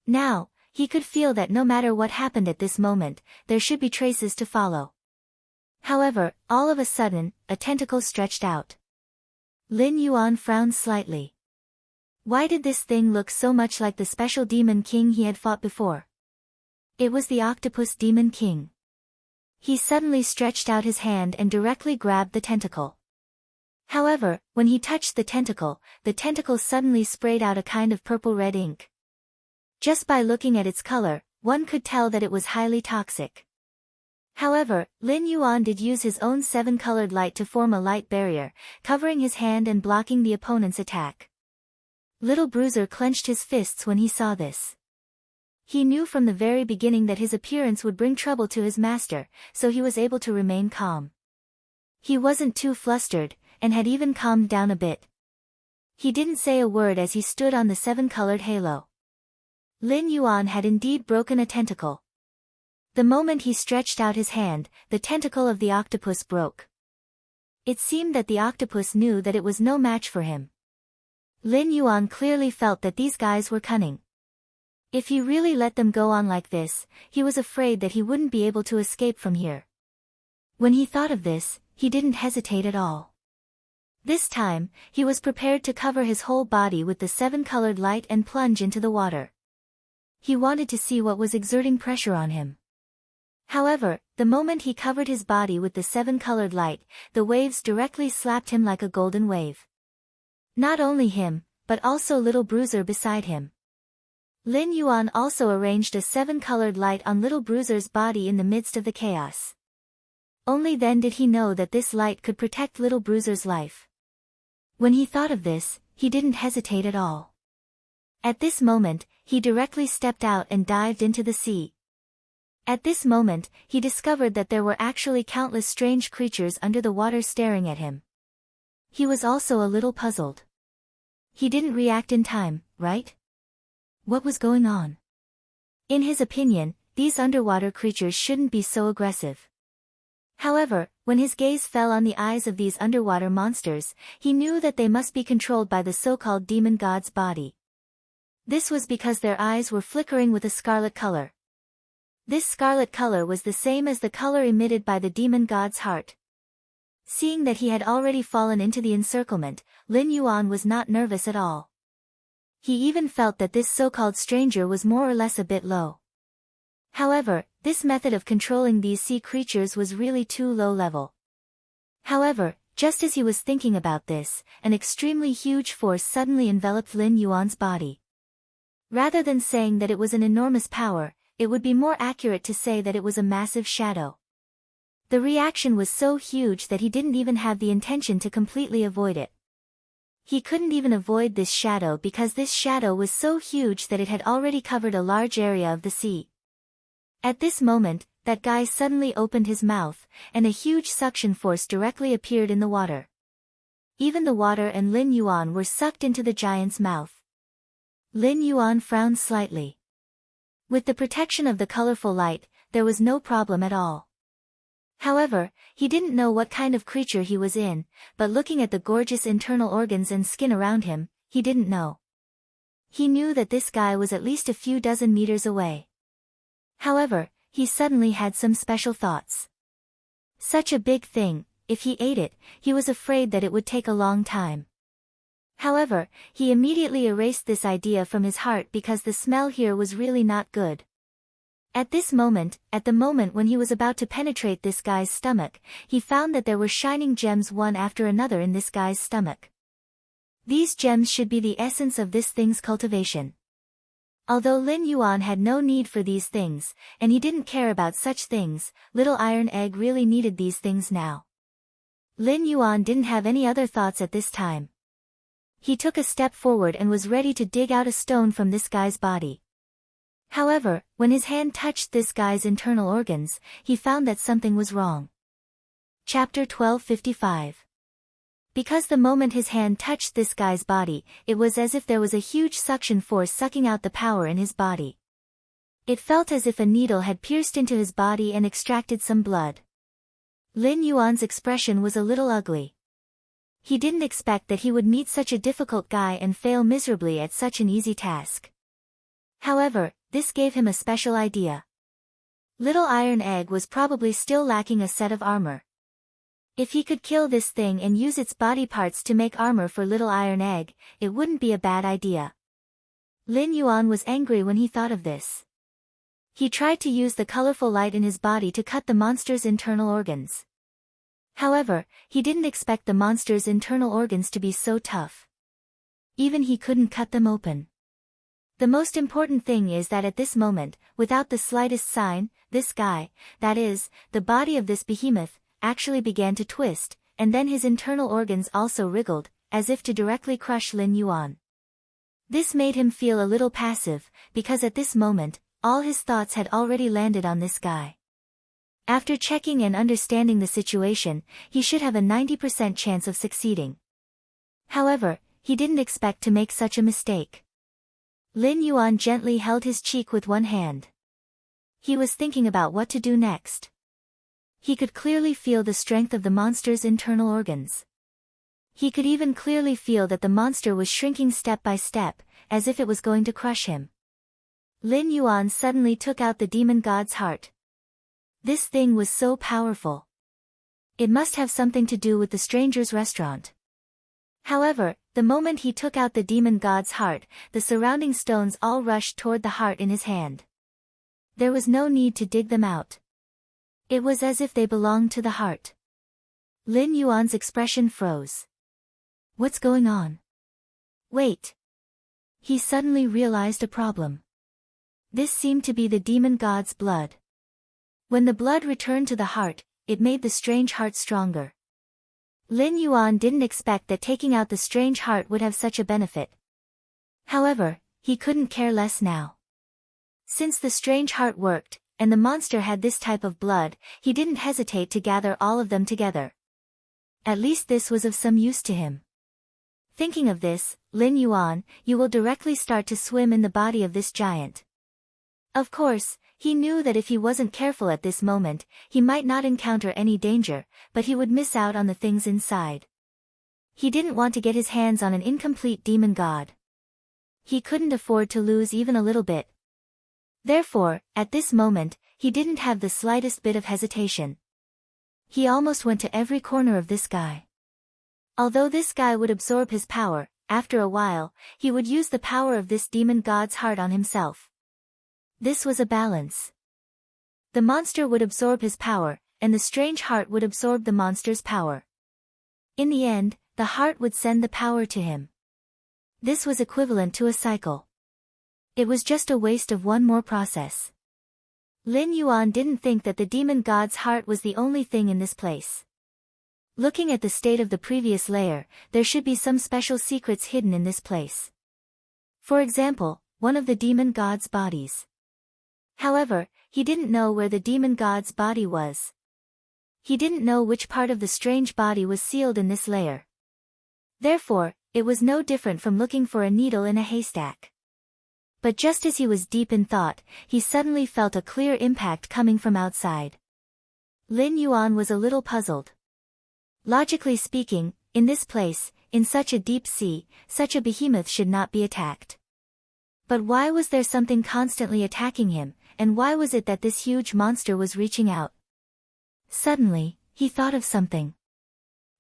A: Now, he could feel that no matter what happened at this moment, there should be traces to follow. However, all of a sudden, a tentacle stretched out. Lin Yuan frowned slightly. Why did this thing look so much like the special demon king he had fought before? It was the octopus demon king. He suddenly stretched out his hand and directly grabbed the tentacle. However, when he touched the tentacle suddenly sprayed out a kind of purple-red ink. Just by looking at its color, one could tell that it was highly toxic. However, Lin Yuan did use his own 7-colored light to form a light barrier, covering his hand and blocking the opponent's attack. Little Bruiser clenched his fists when he saw this. He knew from the very beginning that his appearance would bring trouble to his master, so he was able to remain calm. He wasn't too flustered, and had even calmed down a bit. He didn't say a word as he stood on the 7-colored halo. Lin Yuan had indeed broken a tentacle. The moment he stretched out his hand, the tentacle of the octopus broke. It seemed that the octopus knew that it was no match for him. Lin Yuan clearly felt that these guys were cunning. If he really let them go on like this, he was afraid that he wouldn't be able to escape from here. When he thought of this, he didn't hesitate at all. This time, he was prepared to cover his whole body with the 7-colored light and plunge into the water. He wanted to see what was exerting pressure on him. However, the moment he covered his body with the 7-colored light, the waves directly slapped him like a golden wave. Not only him, but also Little Bruiser beside him. Lin Yuan also arranged a 7-colored light on Little Bruiser's body in the midst of the chaos. Only then did he know that this light could protect Little Bruiser's life. When he thought of this, he didn't hesitate at all. At this moment, he directly stepped out and dived into the sea. At this moment, he discovered that there were actually countless strange creatures under the water staring at him. He was also a little puzzled. He didn't react in time, right? What was going on? In his opinion, these underwater creatures shouldn't be so aggressive. However, when his gaze fell on the eyes of these underwater monsters, he knew that they must be controlled by the so-called demon god's body. This was because their eyes were flickering with a scarlet color. This scarlet color was the same as the color emitted by the demon god's heart. Seeing that he had already fallen into the encirclement, Lin Yuan was not nervous at all. He even felt that this so-called stranger was more or less a bit low. However, this method of controlling these sea creatures was really too low level. However, just as he was thinking about this, an extremely huge force suddenly enveloped Lin Yuan's body. Rather than saying that it was an enormous power, it would be more accurate to say that it was a massive shadow. The reaction was so huge that he didn't even have the intention to completely avoid it. He couldn't even avoid this shadow because this shadow was so huge that it had already covered a large area of the sea. At this moment, that guy suddenly opened his mouth, and a huge suction force directly appeared in the water. Even the water and Lin Yuan were sucked into the giant's mouth. Lin Yuan frowned slightly. With the protection of the colorful light, there was no problem at all. However, he didn't know what kind of creature he was in, but looking at the gorgeous internal organs and skin around him, he didn't know. He knew that this guy was at least a few dozen meters away. However, he suddenly had some special thoughts. Such a big thing, if he ate it, he was afraid that it would take a long time. However, he immediately erased this idea from his heart because the smell here was really not good. At this moment, at the moment when he was about to penetrate this guy's stomach, he found that there were shining gems one after another in this guy's stomach. These gems should be the essence of this thing's cultivation. Although Lin Yuan had no need for these things, and he didn't care about such things, Little Iron Egg really needed these things now. Lin Yuan didn't have any other thoughts at this time. He took a step forward and was ready to dig out a stone from this guy's body. However, when his hand touched this guy's internal organs, he found that something was wrong. Chapter 1255. Because the moment his hand touched this guy's body, it was as if there was a huge suction force sucking out the power in his body. It felt as if a needle had pierced into his body and extracted some blood. Lin Yuan's expression was a little ugly. He didn't expect that he would meet such a difficult guy and fail miserably at such an easy task. However, this gave him a special idea. Little Iron Egg was probably still lacking a set of armor. If he could kill this thing and use its body parts to make armor for Little Iron Egg, it wouldn't be a bad idea. Lin Yuan was angry when he thought of this. He tried to use the colorful light in his body to cut the monster's internal organs. However, he didn't expect the monster's internal organs to be so tough. Even he couldn't cut them open. The most important thing is that at this moment, without the slightest sign, this guy, that is, the body of this behemoth, actually began to twist, and then his internal organs also wriggled, as if to directly crush Lin Yuan. This made him feel a little passive, because at this moment, all his thoughts had already landed on this guy. After checking and understanding the situation, he should have a 90% chance of succeeding. However, he didn't expect to make such a mistake. Lin Yuan gently held his cheek with one hand. He was thinking about what to do next. He could clearly feel the strength of the monster's internal organs. He could even clearly feel that the monster was shrinking step by step, as if it was going to crush him. Lin Yuan suddenly took out the demon god's heart. This thing was so powerful. It must have something to do with the stranger's restaurant. However, the moment he took out the demon god's heart, the surrounding stones all rushed toward the heart in his hand. There was no need to dig them out. It was as if they belonged to the heart. Lin Yuan's expression froze. What's going on? Wait. He suddenly realized a problem. This seemed to be the demon god's blood. When the blood returned to the heart, it made the strange heart stronger. Lin Yuan didn't expect that taking out the strange heart would have such a benefit. However, he couldn't care less now. Since the strange heart worked, and the monster had this type of blood, he didn't hesitate to gather all of them together. At least this was of some use to him. Thinking of this, Lin Yuan, you will directly start to swim in the body of this giant. Of course, he knew that if he wasn't careful at this moment, he might not encounter any danger, but he would miss out on the things inside. He didn't want to get his hands on an incomplete demon god. He couldn't afford to lose even a little bit. Therefore, at this moment, he didn't have the slightest bit of hesitation. He almost went to every corner of this guy. Although this guy would absorb his power, after a while, he would use the power of this demon god's heart on himself. This was a balance. The monster would absorb his power, and the strange heart would absorb the monster's power. In the end, the heart would send the power to him. This was equivalent to a cycle. It was just a waste of one more process. Lin Yuan didn't think that the demon god's heart was the only thing in this place. Looking at the state of the previous layer, there should be some special secrets hidden in this place. For example, one of the demon god's bodies. However, he didn't know where the demon god's body was. He didn't know which part of the strange body was sealed in this layer. Therefore, it was no different from looking for a needle in a haystack. But just as he was deep in thought, he suddenly felt a clear impact coming from outside. Lin Yuan was a little puzzled. Logically speaking, in this place, in such a deep sea, such a behemoth should not be attacked. But why was there something constantly attacking him, and why was it that this huge monster was reaching out? Suddenly, he thought of something.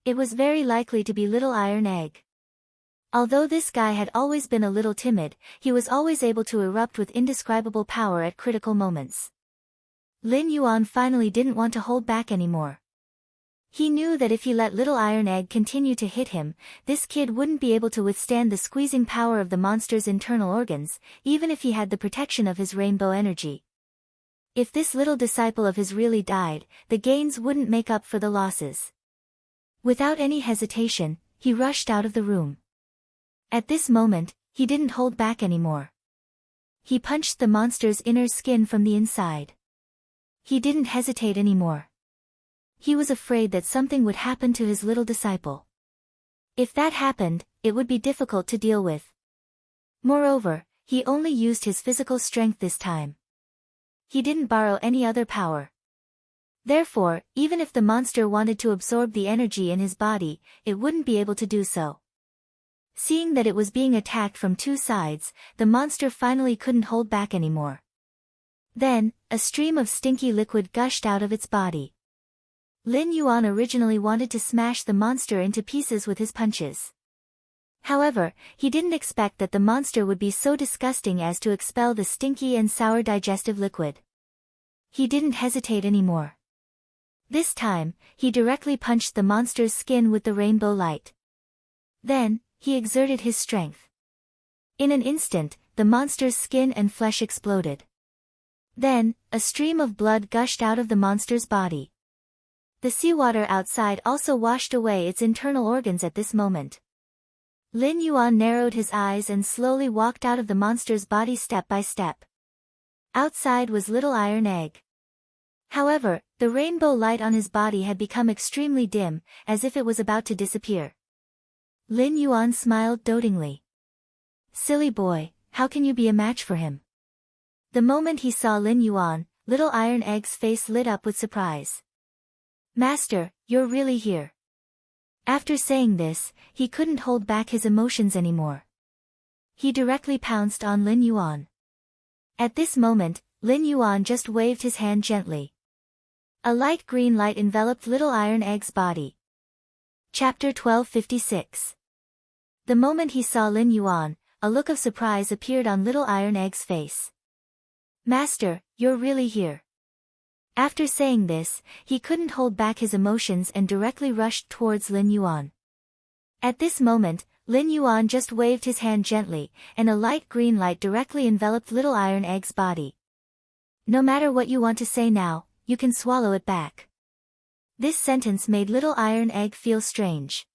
A: It was very likely to be Little Iron Egg. Although this guy had always been a little timid, he was always able to erupt with indescribable power at critical moments. Lin Yuan finally didn't want to hold back anymore. He knew that if he let Little Iron Egg continue to hit him, this kid wouldn't be able to withstand the squeezing power of the monster's internal organs, even if he had the protection of his rainbow energy. If this little disciple of his really died, the gains wouldn't make up for the losses. Without any hesitation, he rushed out of the room. At this moment, he didn't hold back anymore. He punched the monster's inner skin from the inside. He didn't hesitate anymore. He was afraid that something would happen to his little disciple. If that happened, it would be difficult to deal with. Moreover, he only used his physical strength this time. He didn't borrow any other power. Therefore, even if the monster wanted to absorb the energy in his body, it wouldn't be able to do so. Seeing that it was being attacked from two sides, the monster finally couldn't hold back anymore. Then, a stream of stinky liquid gushed out of its body. Lin Yuan originally wanted to smash the monster into pieces with his punches. However, he didn't expect that the monster would be so disgusting as to expel the stinky and sour digestive liquid. He didn't hesitate anymore. This time, he directly punched the monster's skin with the rainbow light. Then, he exerted his strength. In an instant, the monster's skin and flesh exploded. Then, a stream of blood gushed out of the monster's body. The seawater outside also washed away its internal organs at this moment. Lin Yuan narrowed his eyes and slowly walked out of the monster's body step by step. Outside was Little Iron Egg. However, the rainbow light on his body had become extremely dim, as if it was about to disappear. Lin Yuan smiled dotingly. Silly boy, how can you be a match for him? The moment he saw Lin Yuan, Little Iron Egg's face lit up with surprise. Master, you're really here. After saying this, he couldn't hold back his emotions anymore. He directly pounced on Lin Yuan. At this moment, Lin Yuan just waved his hand gently. A light green light enveloped Little Iron Egg's body. Chapter 1256. The moment he saw Lin Yuan, a look of surprise appeared on Little Iron Egg's face. Master, you're really here. After saying this, he couldn't hold back his emotions and directly rushed towards Lin Yuan. At this moment, Lin Yuan just waved his hand gently, and a light green light directly enveloped Little Iron Egg's body. No matter what you want to say now, you can swallow it back. This sentence made Little Iron Egg feel strange.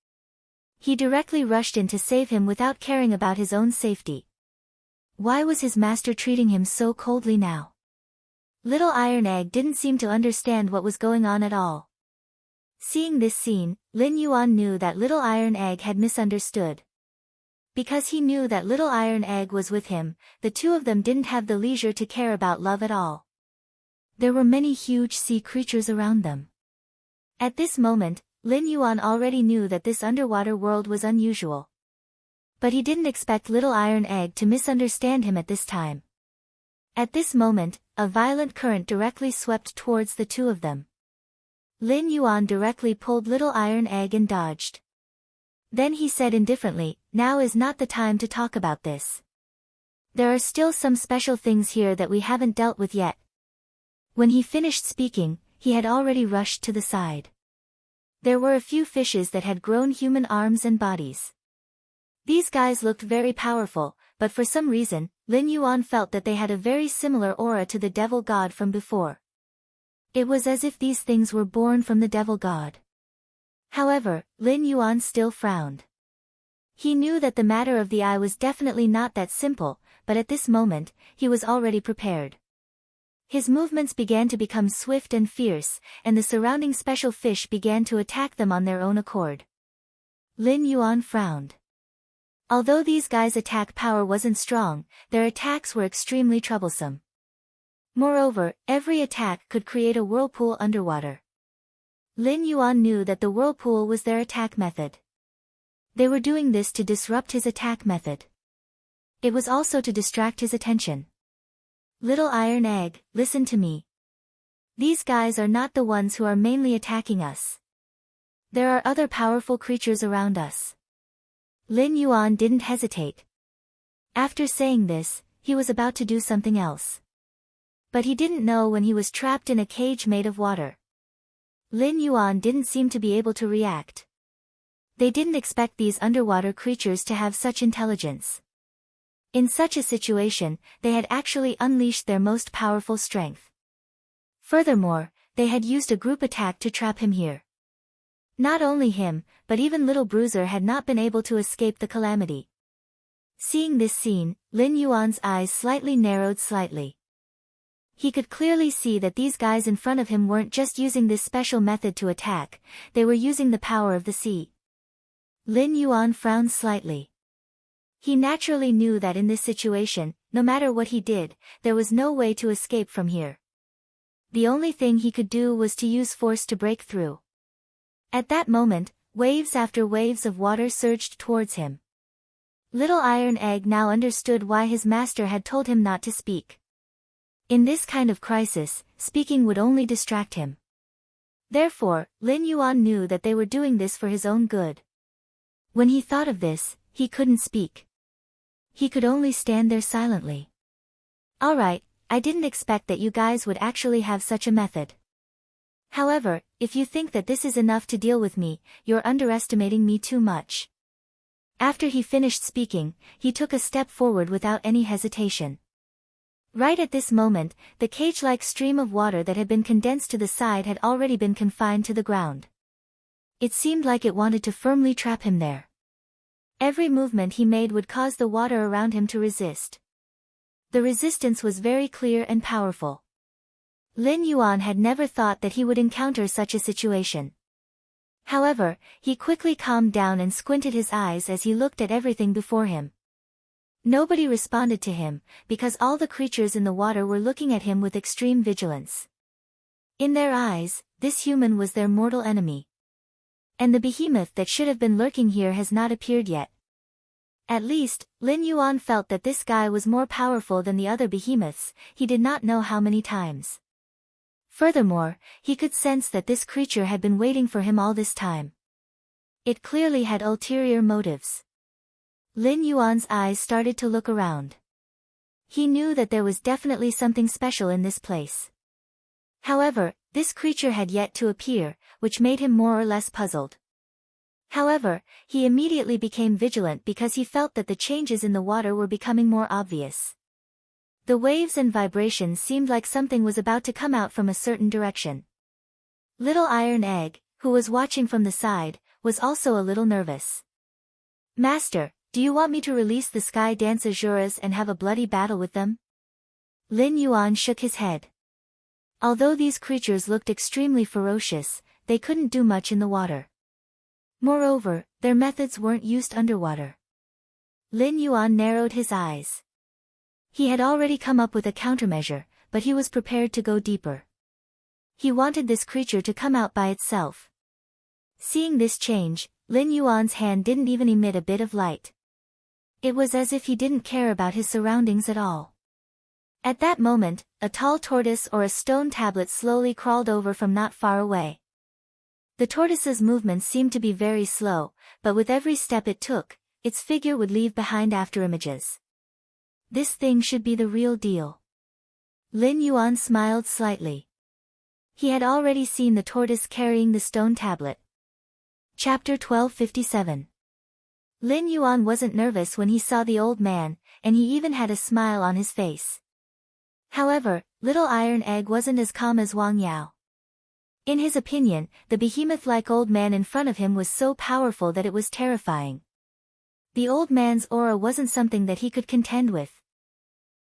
A: He directly rushed in to save him without caring about his own safety. Why was his master treating him so coldly now? Little Iron Egg didn't seem to understand what was going on at all. Seeing this scene, Lin Yuan knew that Little Iron Egg had misunderstood. Because he knew that Little Iron Egg was with him, the two of them didn't have the leisure to care about love at all. There were many huge sea creatures around them. At this moment, Lin Yuan already knew that this underwater world was unusual. But he didn't expect Little Iron Egg to misunderstand him at this time. At this moment, a violent current directly swept towards the two of them. Lin Yuan directly pulled Little Iron Egg and dodged. Then he said indifferently, now is not the time to talk about this. There are still some special things here that we haven't dealt with yet. When he finished speaking, he had already rushed to the side. There were a few fishes that had grown human arms and bodies. These guys looked very powerful, but for some reason, Lin Yuan felt that they had a very similar aura to the devil god from before. It was as if these things were born from the devil god. However, Lin Yuan still frowned. He knew that the matter of the eye was definitely not that simple, but at this moment, he was already prepared. His movements began to become swift and fierce, and the surrounding special fish began to attack them on their own accord. Lin Yuan frowned. Although these guys' attack power wasn't strong, their attacks were extremely troublesome. Moreover, every attack could create a whirlpool underwater. Lin Yuan knew that the whirlpool was their attack method. They were doing this to disrupt his attack method. It was also to distract his attention. Little Iron Egg, listen to me. These guys are not the ones who are mainly attacking us. There are other powerful creatures around us. Lin Yuan didn't hesitate. After saying this, he was about to do something else. But he didn't know when he was trapped in a cage made of water. Lin Yuan didn't seem to be able to react. They didn't expect these underwater creatures to have such intelligence. In such a situation, they had actually unleashed their most powerful strength. Furthermore, they had used a group attack to trap him here. Not only him, but even little Bruiser had not been able to escape the calamity. Seeing this scene, Lin Yuan's eyes slightly narrowed slightly. He could clearly see that these guys in front of him weren't just using this special method to attack, they were using the power of the sea. Lin Yuan frowned slightly. He naturally knew that in this situation, no matter what he did, there was no way to escape from here. The only thing he could do was to use force to break through. At that moment, waves after waves of water surged towards him. Little Iron Egg now understood why his master had told him not to speak. In this kind of crisis, speaking would only distract him. Therefore, Lin Yuan knew that they were doing this for his own good. When he thought of this, he couldn't speak. He could only stand there silently. Alright, I didn't expect that you guys would actually have such a method. However, if you think that this is enough to deal with me, you're underestimating me too much. After he finished speaking, he took a step forward without any hesitation. Right at this moment, the cage-like stream of water that had been condensed to the side had already been confined to the ground. It seemed like it wanted to firmly trap him there. Every movement he made would cause the water around him to resist. The resistance was very clear and powerful. Lin Yuan had never thought that he would encounter such a situation. However, he quickly calmed down and squinted his eyes as he looked at everything before him. Nobody responded to him, because all the creatures in the water were looking at him with extreme vigilance. In their eyes, this human was their mortal enemy. And the behemoth that should have been lurking here has not appeared yet. At least, Lin Yuan felt that this guy was more powerful than the other behemoths, he did not know how many times. Furthermore, he could sense that this creature had been waiting for him all this time. It clearly had ulterior motives. Lin Yuan's eyes started to look around. He knew that there was definitely something special in this place. However, this creature had yet to appear, which made him more or less puzzled. However, he immediately became vigilant because he felt that the changes in the water were becoming more obvious. The waves and vibrations seemed like something was about to come out from a certain direction. Little Iron Egg, who was watching from the side, was also a little nervous. Master, do you want me to release the Sky Dance Azuras and have a bloody battle with them? Lin Yuan shook his head. Although these creatures looked extremely ferocious, they couldn't do much in the water. Moreover, their methods weren't used underwater. Lin Yuan narrowed his eyes. He had already come up with a countermeasure, but he was prepared to go deeper. He wanted this creature to come out by itself. Seeing this change, Lin Yuan's hand didn't even emit a bit of light. It was as if he didn't care about his surroundings at all. At that moment, a tall tortoise or a stone tablet slowly crawled over from not far away. The tortoise's movements seemed to be very slow, but with every step it took, its figure would leave behind afterimages. This thing should be the real deal. Lin Yuan smiled slightly. He had already seen the tortoise carrying the stone tablet. Chapter 1257. Lin Yuan wasn't nervous when he saw the old man, and he even had a smile on his face. However, Little Iron Egg wasn't as calm as Wang Yao. In his opinion, the behemoth-like old man in front of him was so powerful that it was terrifying. The old man's aura wasn't something that he could contend with.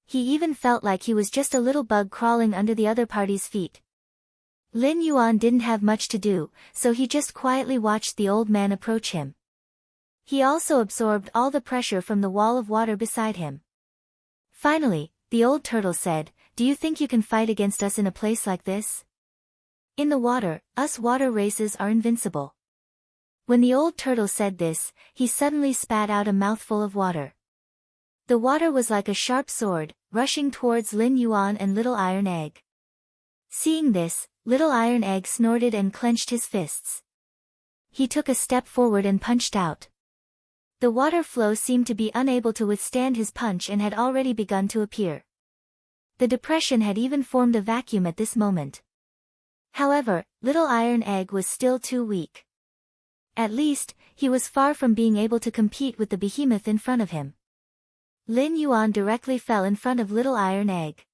A: He even felt like he was just a little bug crawling under the other party's feet. Lin Yuan didn't have much to do, so he just quietly watched the old man approach him. He also absorbed all the pressure from the wall of water beside him. Finally, the old turtle said, "Do you think you can fight against us in a place like this? In the water, us water races are invincible." When the old turtle said this, he suddenly spat out a mouthful of water. The water was like a sharp sword, rushing towards Lin Yuan and Little Iron Egg. Seeing this, Little Iron Egg snorted and clenched his fists. He took a step forward and punched out. The water flow seemed to be unable to withstand his punch and had already begun to appear. The depression had even formed a vacuum at this moment. However, Little Iron Egg was still too weak. At least, he was far from being able to compete with the behemoth in front of him. Lin Yuan directly fell in front of Little Iron Egg.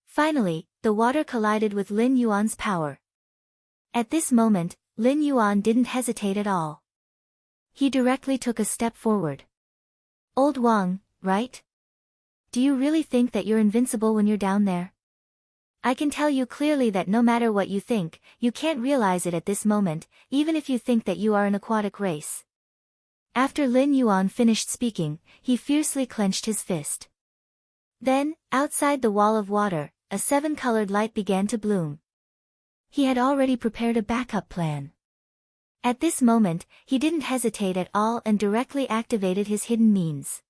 A: Finally, the water collided with Lin Yuan's power. At this moment, Lin Yuan didn't hesitate at all. He directly took a step forward. Old Wang, right? Do you really think that you're invincible when you're down there? I can tell you clearly that no matter what you think, you can't realize it at this moment, even if you think that you are an aquatic race. After Lin Yuan finished speaking, he fiercely clenched his fist. Then, outside the wall of water, a 7-colored light began to bloom. He had already prepared a backup plan. At this moment, he didn't hesitate at all and directly activated his hidden means.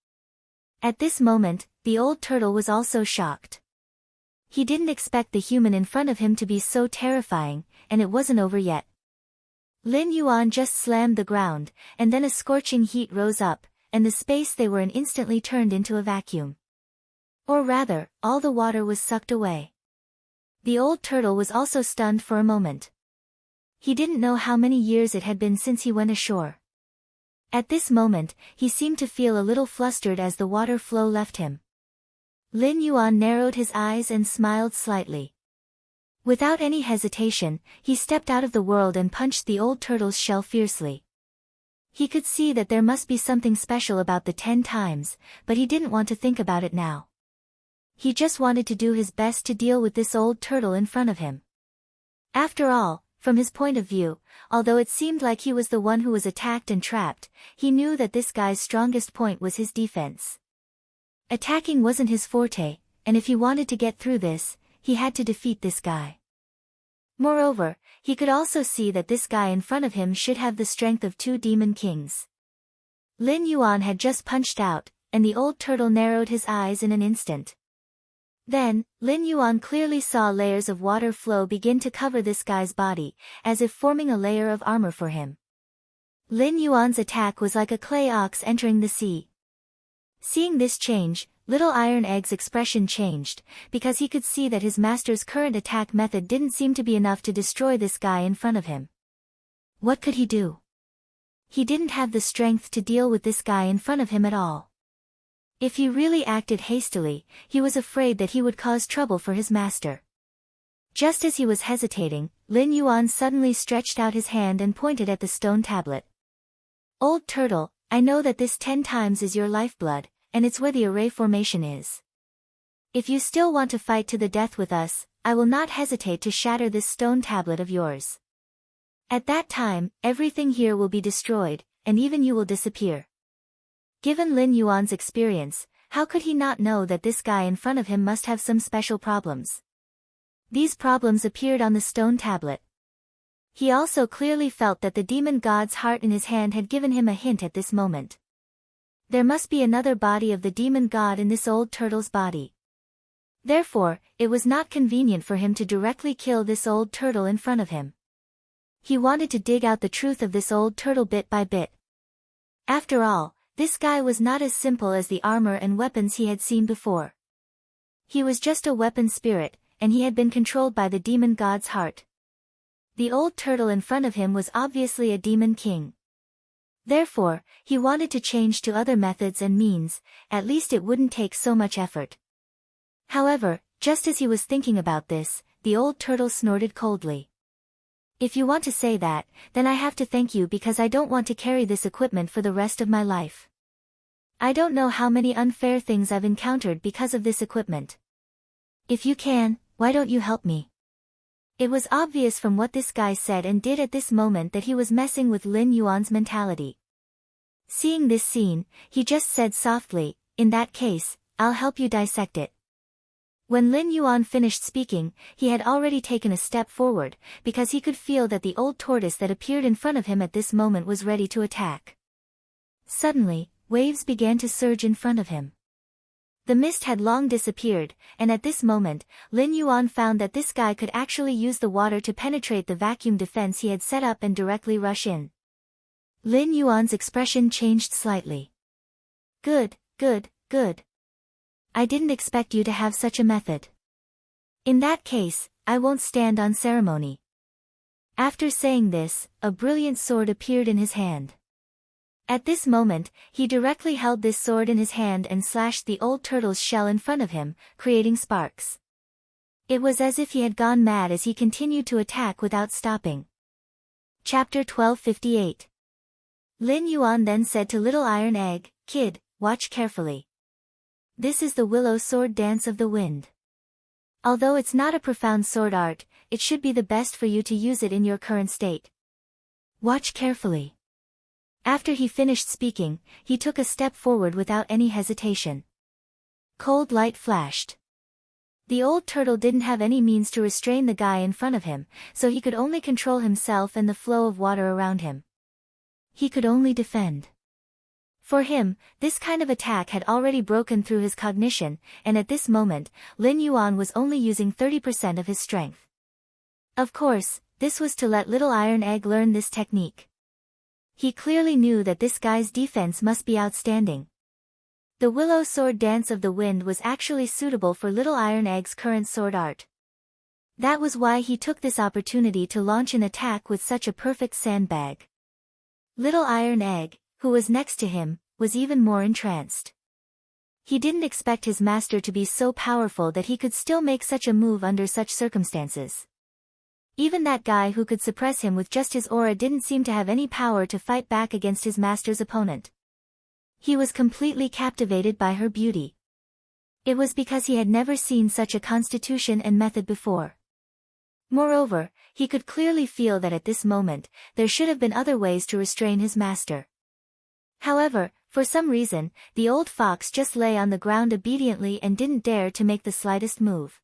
A: At this moment, the old turtle was also shocked. He didn't expect the human in front of him to be so terrifying, and it wasn't over yet. Lin Yuan just slammed the ground, and then a scorching heat rose up, and the space they were in instantly turned into a vacuum. Or rather, all the water was sucked away. The old turtle was also stunned for a moment. He didn't know how many years it had been since he went ashore. At this moment, he seemed to feel a little flustered as the water flow left him. Lin Yuan narrowed his eyes and smiled slightly. Without any hesitation, he stepped out of the world and punched the old turtle's shell fiercely. He could see that there must be something special about the 10 times, but he didn't want to think about it now. He just wanted to do his best to deal with this old turtle in front of him. After all, from his point of view, although it seemed like he was the one who was attacked and trapped, he knew that this guy's strongest point was his defense. Attacking wasn't his forte, and if he wanted to get through this, he had to defeat this guy. Moreover, he could also see that this guy in front of him should have the strength of 2 demon kings. Lin Yuan had just punched out, and the old turtle narrowed his eyes in an instant. Then, Lin Yuan clearly saw layers of water flow begin to cover this guy's body, as if forming a layer of armor for him. Lin Yuan's attack was like a clay ox entering the sea. Seeing this change, Little Iron Egg's expression changed, because he could see that his master's current attack method didn't seem to be enough to destroy this guy in front of him. What could he do? He didn't have the strength to deal with this guy in front of him at all. If he really acted hastily, he was afraid that he would cause trouble for his master. Just as he was hesitating, Lin Yuan suddenly stretched out his hand and pointed at the stone tablet. Old turtle, I know that this 10 times is your lifeblood, and it's where the array formation is. If you still want to fight to the death with us, I will not hesitate to shatter this stone tablet of yours. At that time, everything here will be destroyed, and even you will disappear. Given Lin Yuan's experience, how could he not know that this guy in front of him must have some special problems? These problems appeared on the stone tablet. He also clearly felt that the demon god's heart in his hand had given him a hint at this moment. There must be another body of the demon god in this old turtle's body. Therefore, it was not convenient for him to directly kill this old turtle in front of him. He wanted to dig out the truth of this old turtle bit by bit. After all, this guy was not as simple as the armor and weapons he had seen before. He was just a weapon spirit, and he had been controlled by the demon god's heart. The old turtle in front of him was obviously a demon king. Therefore, he wanted to change to other methods and means, at least it wouldn't take so much effort. However, just as he was thinking about this, the old turtle snorted coldly. If you want to say that, then I have to thank you because I don't want to carry this equipment for the rest of my life. I don't know how many unfair things I've encountered because of this equipment. If you can, why don't you help me? It was obvious from what this guy said and did at this moment that he was messing with Lin Yuan's mentality. Seeing this scene, he just said softly, in that case, I'll help you dissect it. When Lin Yuan finished speaking, he had already taken a step forward, because he could feel that the old tortoise that appeared in front of him at this moment was ready to attack. Suddenly, waves began to surge in front of him. The mist had long disappeared, and at this moment, Lin Yuan found that this guy could actually use the water to penetrate the vacuum defense he had set up and directly rush in. Lin Yuan's expression changed slightly. Good, good, good. I didn't expect you to have such a method. In that case, I won't stand on ceremony. After saying this, a brilliant sword appeared in his hand. At this moment, he directly held this sword in his hand and slashed the old turtle's shell in front of him, creating sparks. It was as if he had gone mad as he continued to attack without stopping. Chapter 1258. Lin Yuan then said to Little Iron Egg, "Kid, watch carefully. This is the willow sword dance of the wind. Although it's not a profound sword art, it should be the best for you to use it in your current state. Watch carefully." After he finished speaking, he took a step forward without any hesitation. Cold light flashed. The old turtle didn't have any means to restrain the guy in front of him, so he could only control himself and the flow of water around him. He could only defend. For him, this kind of attack had already broken through his cognition, and at this moment, Lin Yuan was only using 30% of his strength. Of course, this was to let Little Iron Egg learn this technique. He clearly knew that this guy's defense must be outstanding. The willow sword dance of the wind was actually suitable for Little Iron Egg's current sword art. That was why he took this opportunity to launch an attack with such a perfect sandbag. Little Iron Egg, who was next to him, was even more entranced. He didn't expect his master to be so powerful that he could still make such a move under such circumstances. Even that guy who could suppress him with just his aura didn't seem to have any power to fight back against his master's opponent. He was completely captivated by her beauty. It was because he had never seen such a constitution and method before. Moreover, he could clearly feel that at this moment, there should have been other ways to restrain his master. However, for some reason, the old fox just lay on the ground obediently and didn't dare to make the slightest move.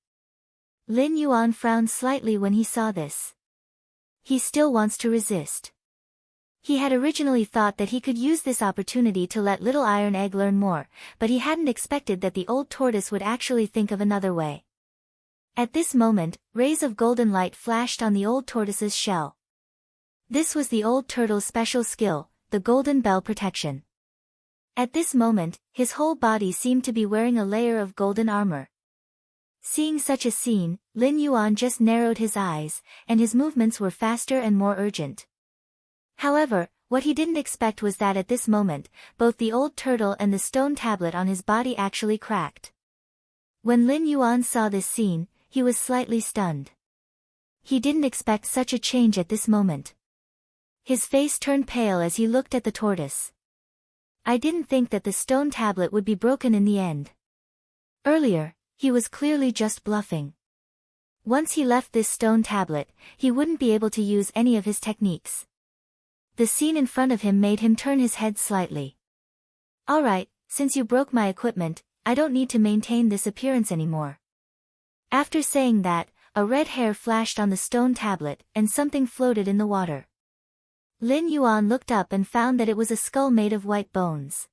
A: Lin Yuan frowned slightly when he saw this. He still wants to resist. He had originally thought that he could use this opportunity to let Little Iron Egg learn more, but he hadn't expected that the old tortoise would actually think of another way. At this moment, rays of golden light flashed on the old tortoise's shell. This was the old turtle's special skill, the golden bell protection. At this moment, his whole body seemed to be wearing a layer of golden armor. Seeing such a scene, Lin Yuan just narrowed his eyes, and his movements were faster and more urgent. However, what he didn't expect was that at this moment, both the old turtle and the stone tablet on his body actually cracked. When Lin Yuan saw this scene, he was slightly stunned. He didn't expect such a change at this moment. His face turned pale as he looked at the tortoise. "I didn't think that the stone tablet would be broken in the end." Earlier, he was clearly just bluffing. Once he left this stone tablet, he wouldn't be able to use any of his techniques. The scene in front of him made him turn his head slightly. "Alright, since you broke my equipment, I don't need to maintain this appearance anymore." After saying that, a red hair flashed on the stone tablet, and something floated in the water. Lin Yuan looked up and found that it was a skull made of white bones.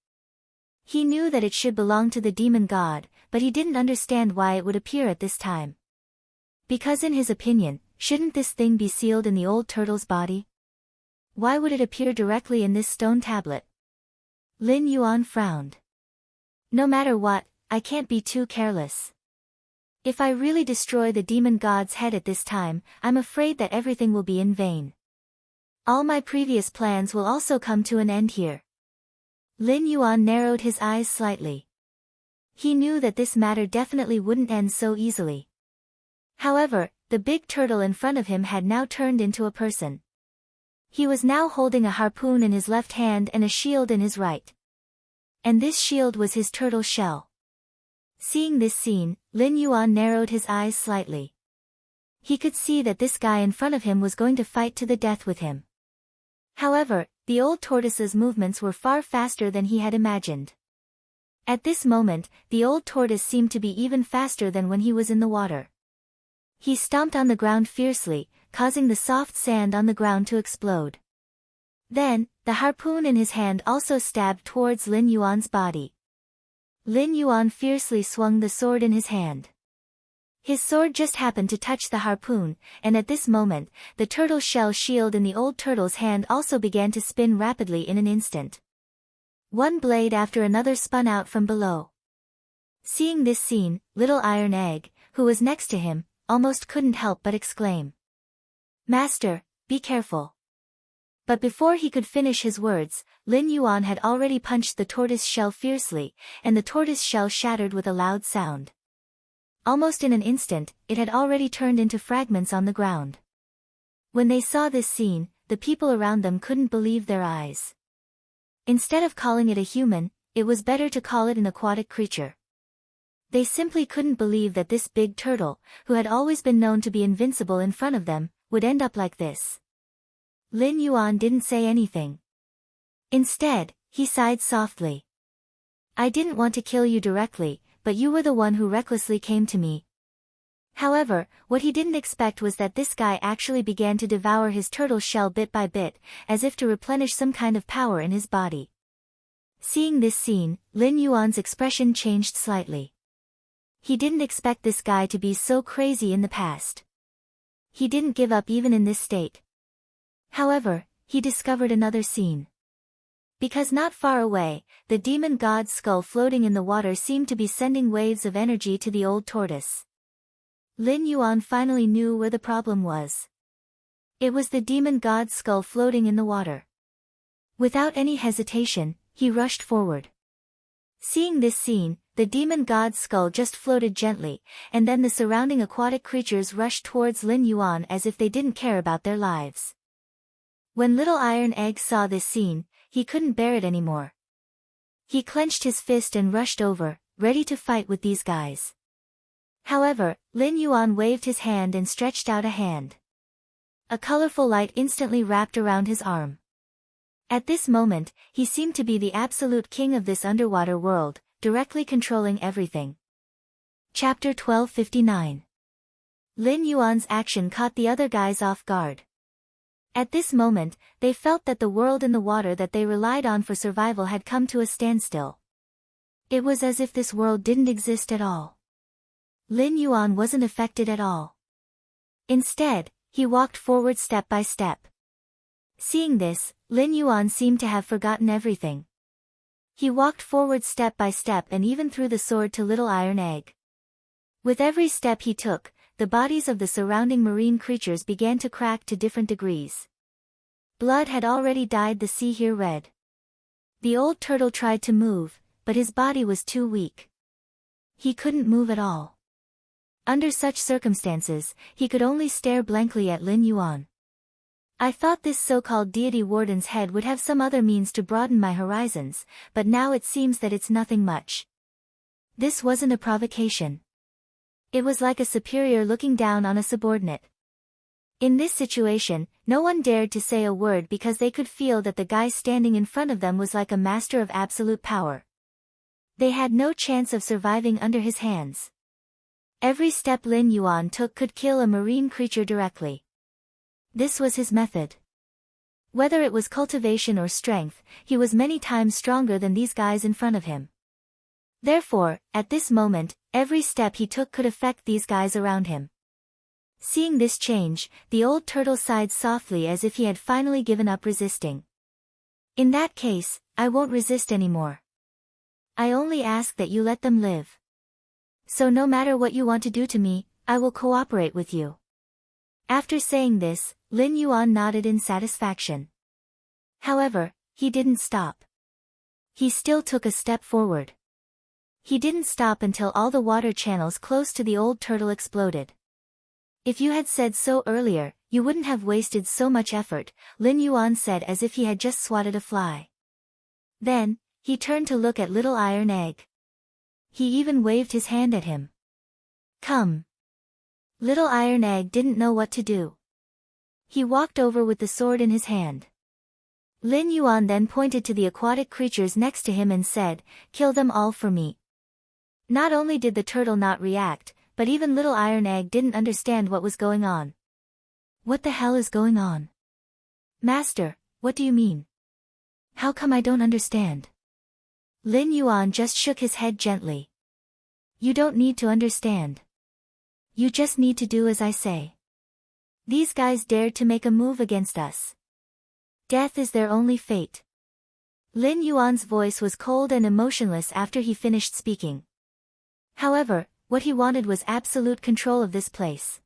A: He knew that it should belong to the demon god, but he didn't understand why it would appear at this time. Because in his opinion, shouldn't this thing be sealed in the old turtle's body? Why would it appear directly in this stone tablet? Lin Yuan frowned. "No matter what, I can't be too careless. If I really destroy the demon god's head at this time, I'm afraid that everything will be in vain. All my previous plans will also come to an end here." Lin Yuan narrowed his eyes slightly. He knew that this matter definitely wouldn't end so easily. However, the big turtle in front of him had now turned into a person. He was now holding a harpoon in his left hand and a shield in his right. And this shield was his turtle shell. Seeing this scene, Lin Yuan narrowed his eyes slightly. He could see that this guy in front of him was going to fight to the death with him. However, the old tortoise's movements were far faster than he had imagined. At this moment, the old tortoise seemed to be even faster than when he was in the water. He stomped on the ground fiercely, causing the soft sand on the ground to explode. Then, the harpoon in his hand also stabbed towards Lin Yuan's body. Lin Yuan fiercely swung the sword in his hand. His sword just happened to touch the harpoon, and at this moment, the turtle shell shield in the old turtle's hand also began to spin rapidly in an instant. One blade after another spun out from below. Seeing this scene, Little Iron Egg, who was next to him, almost couldn't help but exclaim, "Master, be careful." But before he could finish his words, Lin Yuan had already punched the tortoise shell fiercely, and the tortoise shell shattered with a loud sound. Almost in an instant, it had already turned into fragments on the ground. When they saw this scene, the people around them couldn't believe their eyes. Instead of calling it a human, it was better to call it an aquatic creature. They simply couldn't believe that this big turtle, who had always been known to be invincible in front of them, would end up like this. Lin Yuan didn't say anything. Instead, he sighed softly. I didn't want to kill you directly, but you were the one who recklessly came to me. However, what he didn't expect was that this guy actually began to devour his turtle shell bit by bit, as if to replenish some kind of power in his body. Seeing this scene, Lin Yuan's expression changed slightly. He didn't expect this guy to be so crazy in the past. He didn't give up even in this state. However, he discovered another scene. Because not far away, the demon god's skull floating in the water seemed to be sending waves of energy to the old tortoise. Lin Yuan finally knew where the problem was. It was the demon god's skull floating in the water. Without any hesitation, he rushed forward. Seeing this scene, the demon god's skull just floated gently, and then the surrounding aquatic creatures rushed towards Lin Yuan as if they didn't care about their lives. When Little Iron Egg saw this scene, he couldn't bear it anymore. He clenched his fist and rushed over, ready to fight with these guys. However, Lin Yuan waved his hand and stretched out a hand. A colorful light instantly wrapped around his arm. At this moment, he seemed to be the absolute king of this underwater world, directly controlling everything. Chapter 1259. Lin Yuan's action caught the other guys off guard. At this moment, they felt that the world in the water that they relied on for survival had come to a standstill. It was as if this world didn't exist at all. Lin Yuan wasn't affected at all. Instead, he walked forward step by step. Seeing this, Lin Yuan seemed to have forgotten everything. He walked forward step by step and even threw the sword to Little Iron Egg. With every step he took, the bodies of the surrounding marine creatures began to crack to different degrees. Blood had already dyed the sea here red. The old turtle tried to move, but his body was too weak. He couldn't move at all. Under such circumstances, he could only stare blankly at Lin Yuan. I thought this so-called deity warden's head would have some other means to broaden my horizons, but now it seems that it's nothing much. This wasn't a provocation. It was like a superior looking down on a subordinate. In this situation, no one dared to say a word because they could feel that the guy standing in front of them was like a master of absolute power. They had no chance of surviving under his hands. Every step Lin Yuan took could kill a marine creature directly. This was his method. Whether it was cultivation or strength, he was many times stronger than these guys in front of him. Therefore, at this moment, every step he took could affect these guys around him. Seeing this change, the old turtle sighed softly as if he had finally given up resisting. In that case, I won't resist anymore. I only ask that you let them live. So no matter what you want to do to me, I will cooperate with you. After saying this, Lin Yuan nodded in satisfaction. However, he didn't stop. He still took a step forward. He didn't stop until all the water channels close to the old turtle exploded. If you had said so earlier, you wouldn't have wasted so much effort, Lin Yuan said as if he had just swatted a fly. Then, he turned to look at Little Iron Egg. He even waved his hand at him. Come. Little Iron Egg didn't know what to do. He walked over with the sword in his hand. Lin Yuan then pointed to the aquatic creatures next to him and said, "Kill them all for me." Not only did the turtle not react, but even Little Iron Egg didn't understand what was going on. What the hell is going on? Master, what do you mean? How come I don't understand? Lin Yuan just shook his head gently. You don't need to understand. You just need to do as I say. These guys dared to make a move against us. Death is their only fate. Lin Yuan's voice was cold and emotionless after he finished speaking. However, what he wanted was absolute control of this place.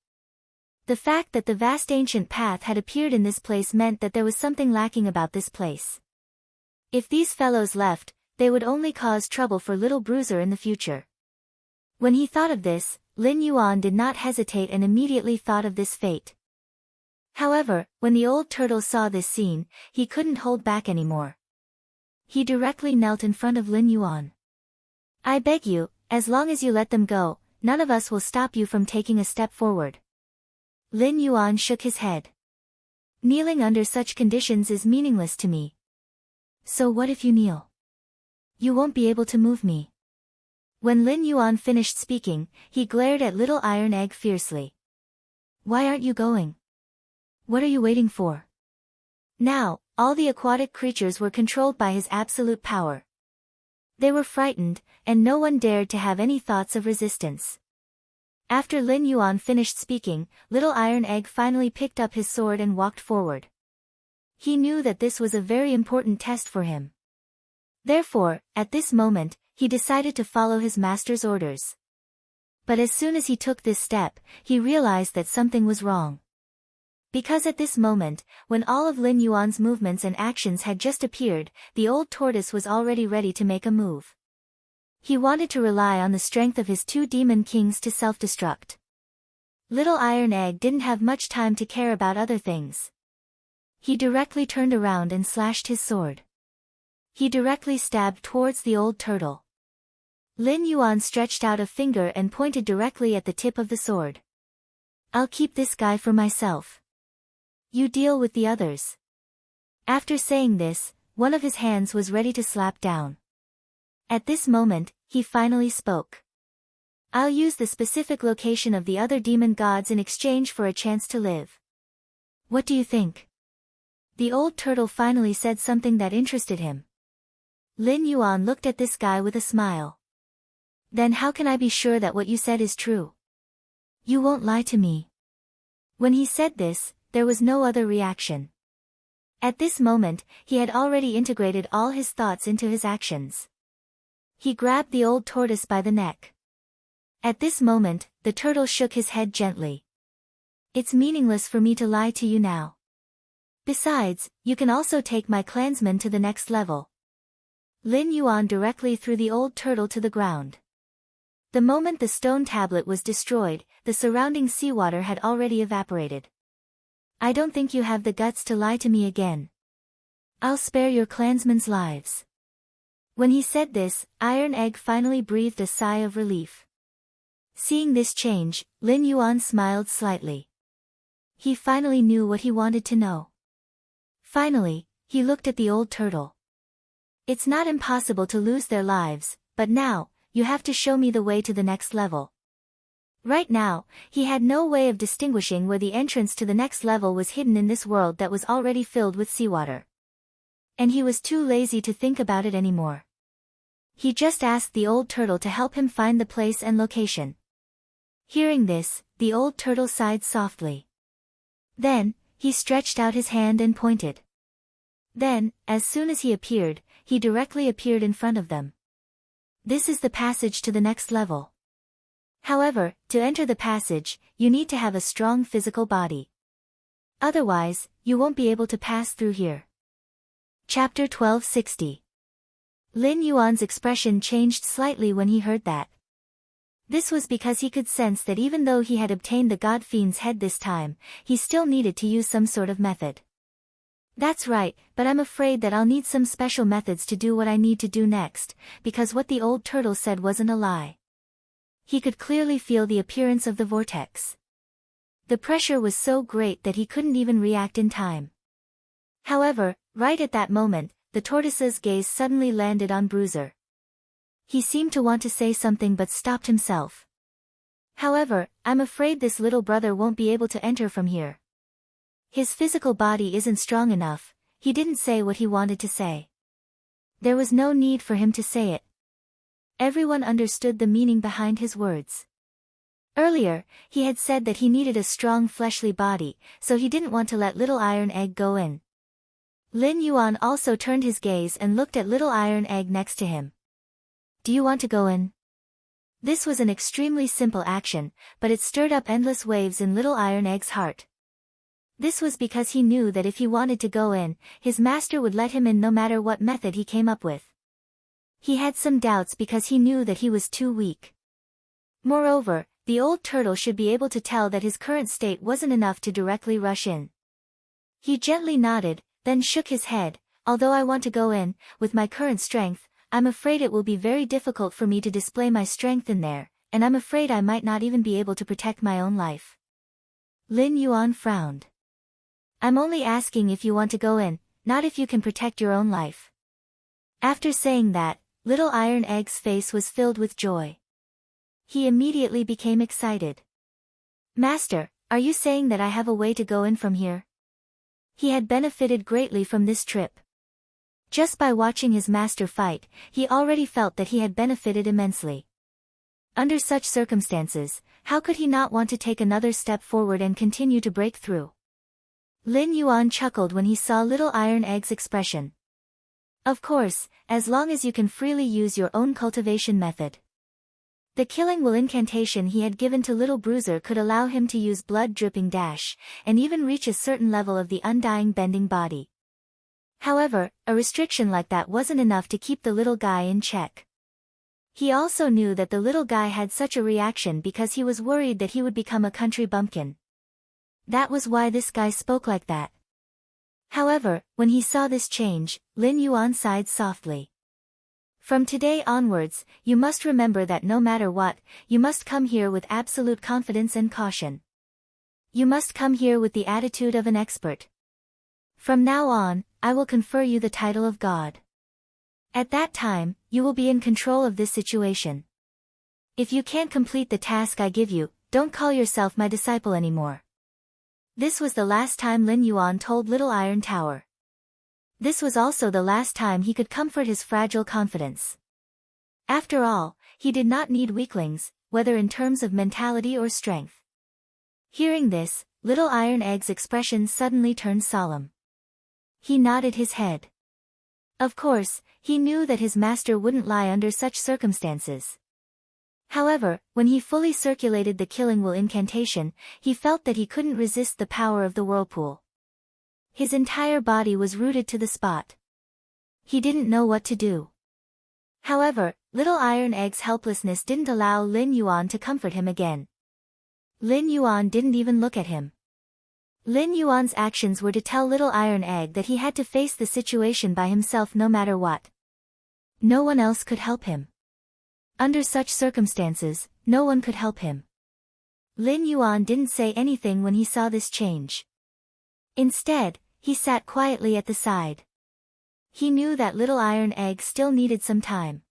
A: The fact that the vast ancient path had appeared in this place meant that there was something lacking about this place. If these fellows left, they would only cause trouble for Little Bruiser in the future. When he thought of this, Lin Yuan did not hesitate and immediately thought of this fate. However, when the old turtle saw this scene, he couldn't hold back anymore. He directly knelt in front of Lin Yuan. "I beg you, as long as you let them go, none of us will stop you from taking a step forward." Lin Yuan shook his head. "Kneeling under such conditions is meaningless to me." "So what if you kneel? You won't be able to move me." When Lin Yuan finished speaking, he glared at Little Iron Egg fiercely. "Why aren't you going? What are you waiting for?" Now, all the aquatic creatures were controlled by his absolute power. They were frightened, and no one dared to have any thoughts of resistance. After Lin Yuan finished speaking, Little Iron Egg finally picked up his sword and walked forward. He knew that this was a very important test for him. Therefore, at this moment, he decided to follow his master's orders. But as soon as he took this step, he realized that something was wrong. Because at this moment, when all of Lin Yuan's movements and actions had just appeared, the old tortoise was already ready to make a move. He wanted to rely on the strength of his two demon kings to self-destruct. Little Iron Egg didn't have much time to care about other things. He directly turned around and slashed his sword. He directly stabbed towards the old turtle. Lin Yuan stretched out a finger and pointed directly at the tip of the sword. "I'll keep this guy for myself. You deal with the others." After saying this, one of his hands was ready to slap down. At this moment, he finally spoke. "I'll use the specific location of the other demon gods in exchange for a chance to live. What do you think?" The old turtle finally said something that interested him. Lin Yuan looked at this guy with a smile. "Then how can I be sure that what you said is true? You won't lie to me." When he said this, there was no other reaction. At this moment, he had already integrated all his thoughts into his actions. He grabbed the old tortoise by the neck. At this moment, the turtle shook his head gently. "It's meaningless for me to lie to you now. Besides, you can also take my clansmen to the next level." Lin Yuan directly threw the old turtle to the ground. The moment the stone tablet was destroyed, the surrounding seawater had already evaporated. "I don't think you have the guts to lie to me again. I'll spare your clansmen's lives." When he said this, Iron Egg finally breathed a sigh of relief. Seeing this change, Lin Yuan smiled slightly. He finally knew what he wanted to know. Finally, he looked at the old turtle. "It's not impossible to lose their lives, but now, you have to show me the way to the next level." Right now, he had no way of distinguishing where the entrance to the next level was hidden in this world that was already filled with seawater. And he was too lazy to think about it anymore. He just asked the old turtle to help him find the place and location. Hearing this, the old turtle sighed softly. Then, he stretched out his hand and pointed. Then, as soon as he appeared, he directly appeared in front of them. "This is the passage to the next level. However, to enter the passage, you need to have a strong physical body. Otherwise, you won't be able to pass through here." Chapter 1260. Lin Yuan's expression changed slightly when he heard that. This was because he could sense that even though he had obtained the God Fiend's head this time, he still needed to use some sort of method. "That's right, but I'm afraid that I'll need some special methods to do what I need to do next, because what the old turtle said wasn't a lie." He could clearly feel the appearance of the vortex. The pressure was so great that he couldn't even react in time. However, right at that moment, the tortoise's gaze suddenly landed on Bruiser. He seemed to want to say something but stopped himself. "However, I'm afraid this little brother won't be able to enter from here. His physical body isn't strong enough." He didn't say what he wanted to say. There was no need for him to say it. Everyone understood the meaning behind his words. Earlier, he had said that he needed a strong fleshly body, so he didn't want to let Little Iron Egg go in. Lin Yuan also turned his gaze and looked at Little Iron Egg next to him. "Do you want to go in?" This was an extremely simple action, but it stirred up endless waves in Little Iron Egg's heart. This was because he knew that if he wanted to go in, his master would let him in no matter what method he came up with. He had some doubts because he knew that he was too weak. Moreover, the old turtle should be able to tell that his current state wasn't enough to directly rush in. He gently nodded, then shook his head. Although I want to go in, with my current strength, I'm afraid it will be very difficult for me to display my strength in there, and I'm afraid I might not even be able to protect my own life. Lin Yuan frowned. I'm only asking if you want to go in, not if you can protect your own life. After saying that, Little Iron Egg's face was filled with joy. He immediately became excited. Master, are you saying that I have a way to go in from here? He had benefited greatly from this trip. Just by watching his master fight, he already felt that he had benefited immensely. Under such circumstances, how could he not want to take another step forward and continue to break through? Lin Yuan chuckled when he saw Little Iron Egg's expression. Of course, as long as you can freely use your own cultivation method. The killing will incantation he had given to Little Bruiser could allow him to use blood-dripping dash, and even reach a certain level of the undying bending body. However, a restriction like that wasn't enough to keep the little guy in check. He also knew that the little guy had such a reaction because he was worried that he would become a country bumpkin. That was why this guy spoke like that. However, when he saw this change, Lin Yuan sighed softly. From today onwards, you must remember that no matter what, you must come here with absolute confidence and caution. You must come here with the attitude of an expert. From now on, I will confer you the title of God. At that time, you will be in control of this situation. If you can't complete the task I give you, don't call yourself my disciple anymore. This was the last time Lin Yuan told Little Iron Tower. This was also the last time he could comfort his fragile confidence. After all, he did not need weaklings, whether in terms of mentality or strength. Hearing this, Little Iron Egg's expression suddenly turned solemn. He nodded his head. Of course, he knew that his master wouldn't lie under such circumstances. However, when he fully circulated the killing will incantation, he felt that he couldn't resist the power of the whirlpool. His entire body was rooted to the spot. He didn't know what to do. However, Little Iron Egg's helplessness didn't allow Lin Yuan to comfort him again. Lin Yuan didn't even look at him. Lin Yuan's actions were to tell Little Iron Egg that he had to face the situation by himself no matter what. No one else could help him. Under such circumstances, no one could help him. Lin Yuan didn't say anything when he saw this change. Instead, he sat quietly at the side. He knew that Little Iron Egg still needed some time.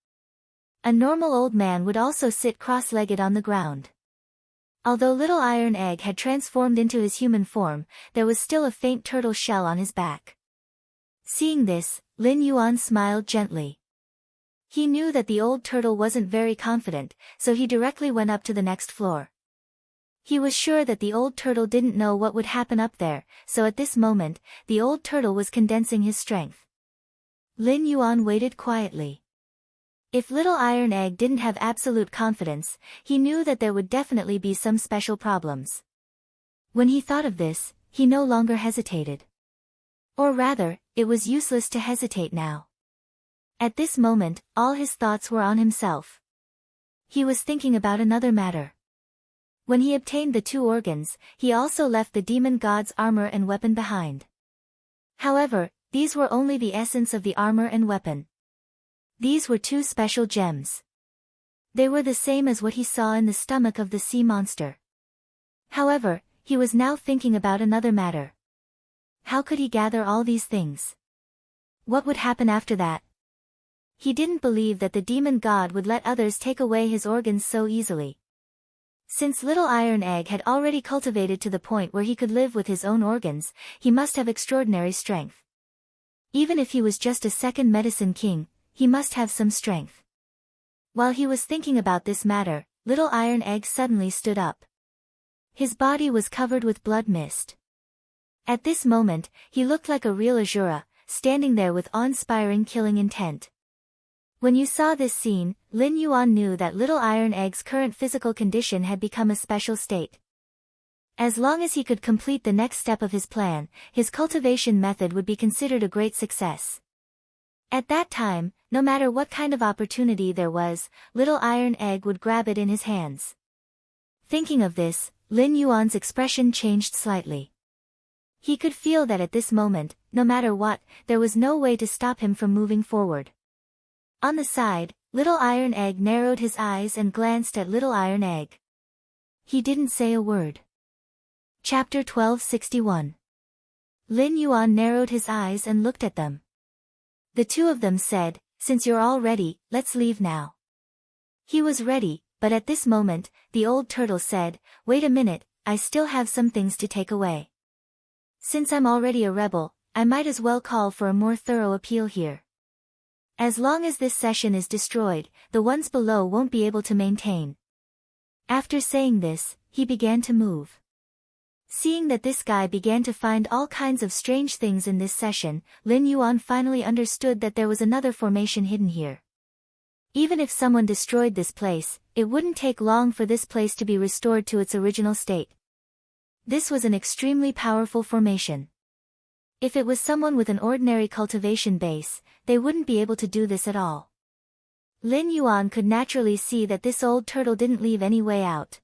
A: A normal old man would also sit cross-legged on the ground. Although Little Iron Egg had transformed into his human form, there was still a faint turtle shell on his back. Seeing this, Lin Yuan smiled gently. He knew that the old turtle wasn't very confident, so he directly went up to the next floor. He was sure that the old turtle didn't know what would happen up there, so at this moment, the old turtle was condensing his strength. Lin Yuan waited quietly. If Little Iron Egg didn't have absolute confidence, he knew that there would definitely be some special problems. When he thought of this, he no longer hesitated. Or rather, it was useless to hesitate now. At this moment, all his thoughts were on himself. He was thinking about another matter. When he obtained the 2 organs, he also left the demon god's armor and weapon behind. However, these were only the essence of the armor and weapon. These were 2 special gems. They were the same as what he saw in the stomach of the sea monster. However, he was now thinking about another matter. How could he gather all these things? What would happen after that? He didn't believe that the demon god would let others take away his organs so easily. Since Little Iron Egg had already cultivated to the point where he could live with his own organs, he must have extraordinary strength. Even if he was just a second medicine king, he must have some strength. While he was thinking about this matter, Little Iron Egg suddenly stood up. His body was covered with blood mist. At this moment, he looked like a real Azura, standing there with awe-inspiring killing intent. When you saw this scene, Lin Yuan knew that Little Iron Egg's current physical condition had become a special state. As long as he could complete the next step of his plan, his cultivation method would be considered a great success. At that time, no matter what kind of opportunity there was, Little Iron Egg would grab it in his hands. Thinking of this, Lin Yuan's expression changed slightly. He could feel that at this moment, no matter what, there was no way to stop him from moving forward. On the side, Little Iron Egg narrowed his eyes and glanced at Little Iron Egg. He didn't say a word. Chapter 1261. Lin Yuan narrowed his eyes and looked at them. The two of them said, "Since you're all ready, let's leave now." He was ready, but at this moment, the old turtle said, "Wait a minute, I still have some things to take away. Since I'm already a rebel, I might as well call for a more thorough appeal here. As long as this session is destroyed, the ones below won't be able to maintain." After saying this, he began to move. Seeing that this guy began to find all kinds of strange things in this session, Lin Yuan finally understood that there was another formation hidden here. Even if someone destroyed this place, it wouldn't take long for this place to be restored to its original state. This was an extremely powerful formation. If it was someone with an ordinary cultivation base, they wouldn't be able to do this at all. Lin Yuan could naturally see that this old turtle didn't leave any way out.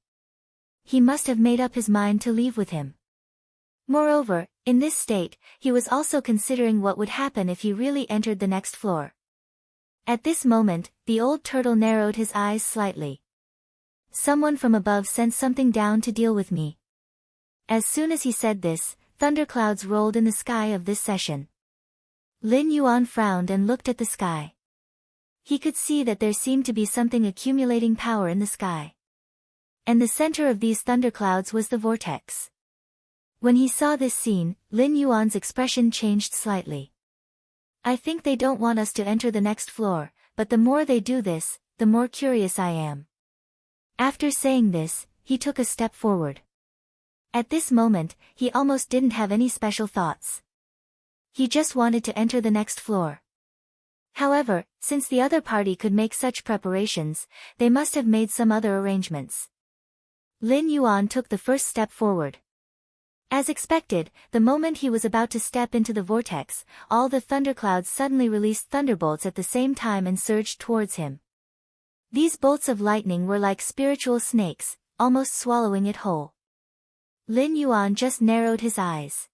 A: He must have made up his mind to leave with him. Moreover, in this state, he was also considering what would happen if he really entered the next floor. At this moment, the old turtle narrowed his eyes slightly. "Someone from above sent something down to deal with me." As soon as he said this, thunderclouds rolled in the sky of this session. Lin Yuan frowned and looked at the sky. He could see that there seemed to be something accumulating power in the sky. And the center of these thunderclouds was the vortex. When he saw this scene, Lin Yuan's expression changed slightly. "I think they don't want us to enter the next floor, but the more they do this, the more curious I am." After saying this, he took a step forward. At this moment, he almost didn't have any special thoughts. He just wanted to enter the next floor. However, since the other party could make such preparations, they must have made some other arrangements. Lin Yuan took the first step forward. As expected, the moment he was about to step into the vortex, all the thunderclouds suddenly released thunderbolts at the same time and surged towards him. These bolts of lightning were like spiritual snakes, almost swallowing it whole. Lin Yuan just narrowed his eyes.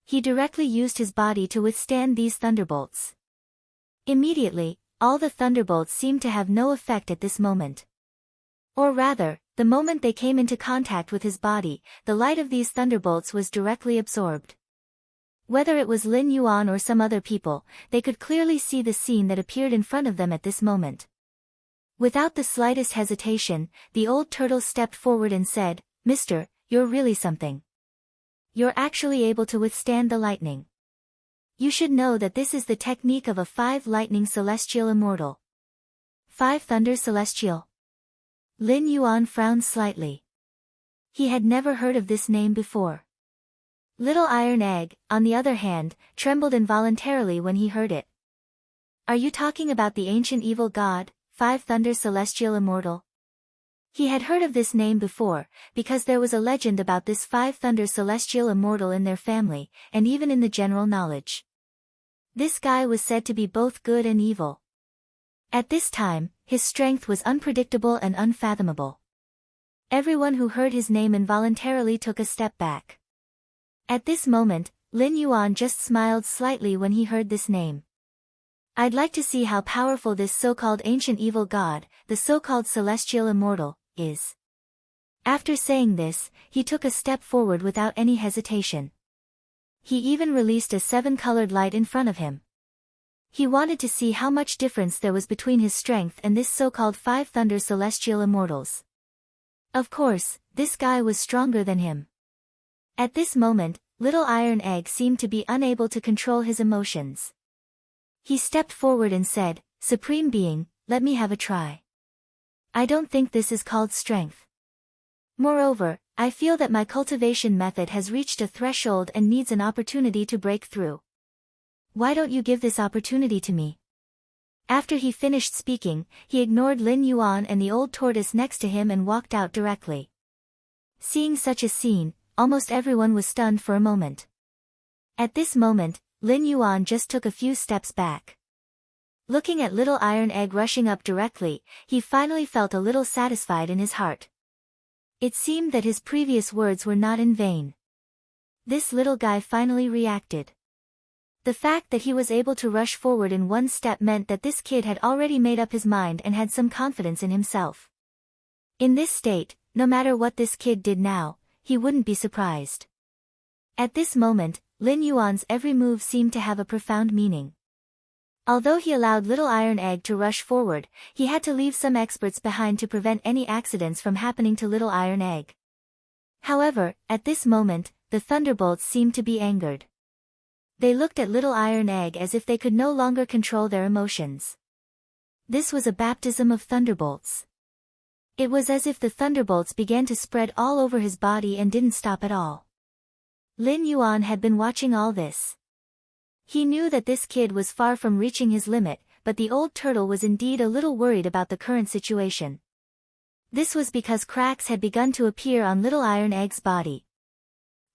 A: He directly used his body to withstand these thunderbolts. Immediately, all the thunderbolts seemed to have no effect at this moment. Or rather, the moment they came into contact with his body, the light of these thunderbolts was directly absorbed. Whether it was Lin Yuan or some other people, they could clearly see the scene that appeared in front of them at this moment. Without the slightest hesitation, the old turtle stepped forward and said, "Mister, you're really something. You're actually able to withstand the lightning. You should know that this is the technique of a 5-lightning celestial immortal." 5 thunder celestial. Lin Yuan frowned slightly. He had never heard of this name before. Little Iron Egg, on the other hand, trembled involuntarily when he heard it. "Are you talking about the ancient evil god, 5 thunder celestial immortal?" He had heard of this name before, because there was a legend about this 5 thunder celestial immortal in their family, and even in the general knowledge. This guy was said to be both good and evil. At this time, his strength was unpredictable and unfathomable. Everyone who heard his name involuntarily took a step back. At this moment, Lin Yuan just smiled slightly when he heard this name. "I'd like to see how powerful this so-called ancient evil god, the so-called celestial immortal, is." After saying this, he took a step forward without any hesitation. He even released a 7-colored light in front of him. He wanted to see how much difference there was between his strength and this so-called 5 thunder celestial immortals. Of course, this guy was stronger than him. At this moment, Little Iron Egg seemed to be unable to control his emotions. He stepped forward and said, "Supreme Being, let me have a try. I don't think this is called strength. Moreover, I feel that my cultivation method has reached a threshold and needs an opportunity to break through. Why don't you give this opportunity to me?" After he finished speaking, he ignored Lin Yuan and the old tortoise next to him and walked out directly. Seeing such a scene, almost everyone was stunned for a moment. At this moment, Lin Yuan just took a few steps back. Looking at Little Iron Egg rushing up directly, he finally felt a little satisfied in his heart. It seemed that his previous words were not in vain. This little guy finally reacted. The fact that he was able to rush forward in one step meant that this kid had already made up his mind and had some confidence in himself. In this state, no matter what this kid did now, he wouldn't be surprised. At this moment, Lin Yuan's every move seemed to have a profound meaning. Although he allowed Little Iron Egg to rush forward, he had to leave some experts behind to prevent any accidents from happening to Little Iron Egg. However, at this moment, the Thunderbolts seemed to be angered. They looked at Little Iron Egg as if they could no longer control their emotions. This was a baptism of thunderbolts. It was as if the thunderbolts began to spread all over his body and didn't stop at all. Lin Yuan had been watching all this. He knew that this kid was far from reaching his limit, but the old turtle was indeed a little worried about the current situation. This was because cracks had begun to appear on Little Iron Egg's body.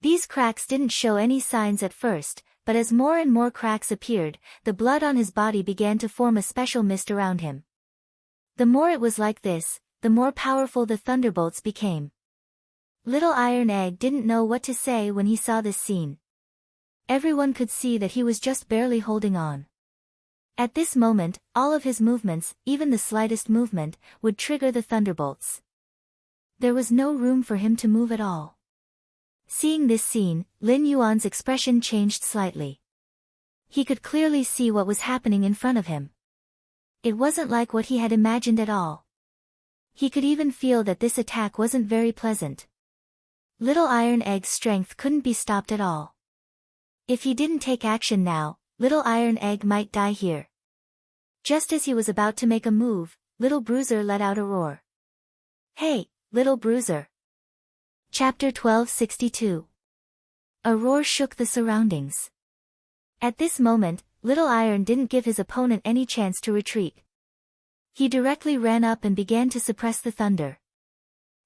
A: These cracks didn't show any signs at first, but as more and more cracks appeared, the blood on his body began to form a special mist around him. The more it was like this, the more powerful the thunderbolts became. Little Iron Egg didn't know what to say when he saw this scene. Everyone could see that he was just barely holding on. At this moment, all of his movements, even the slightest movement, would trigger the thunderbolts. There was no room for him to move at all. Seeing this scene, Lin Yuan's expression changed slightly. He could clearly see what was happening in front of him. It wasn't like what he had imagined at all. He could even feel that this attack wasn't very pleasant. Little Iron Egg's strength couldn't be stopped at all. If he didn't take action now, Little Iron Egg might die here. Just as he was about to make a move, Little Bruiser let out a roar. "Hey, Little Bruiser!" Chapter 1262. A roar shook the surroundings. At this moment, Little Iron didn't give his opponent any chance to retreat. He directly ran up and began to suppress the thunder.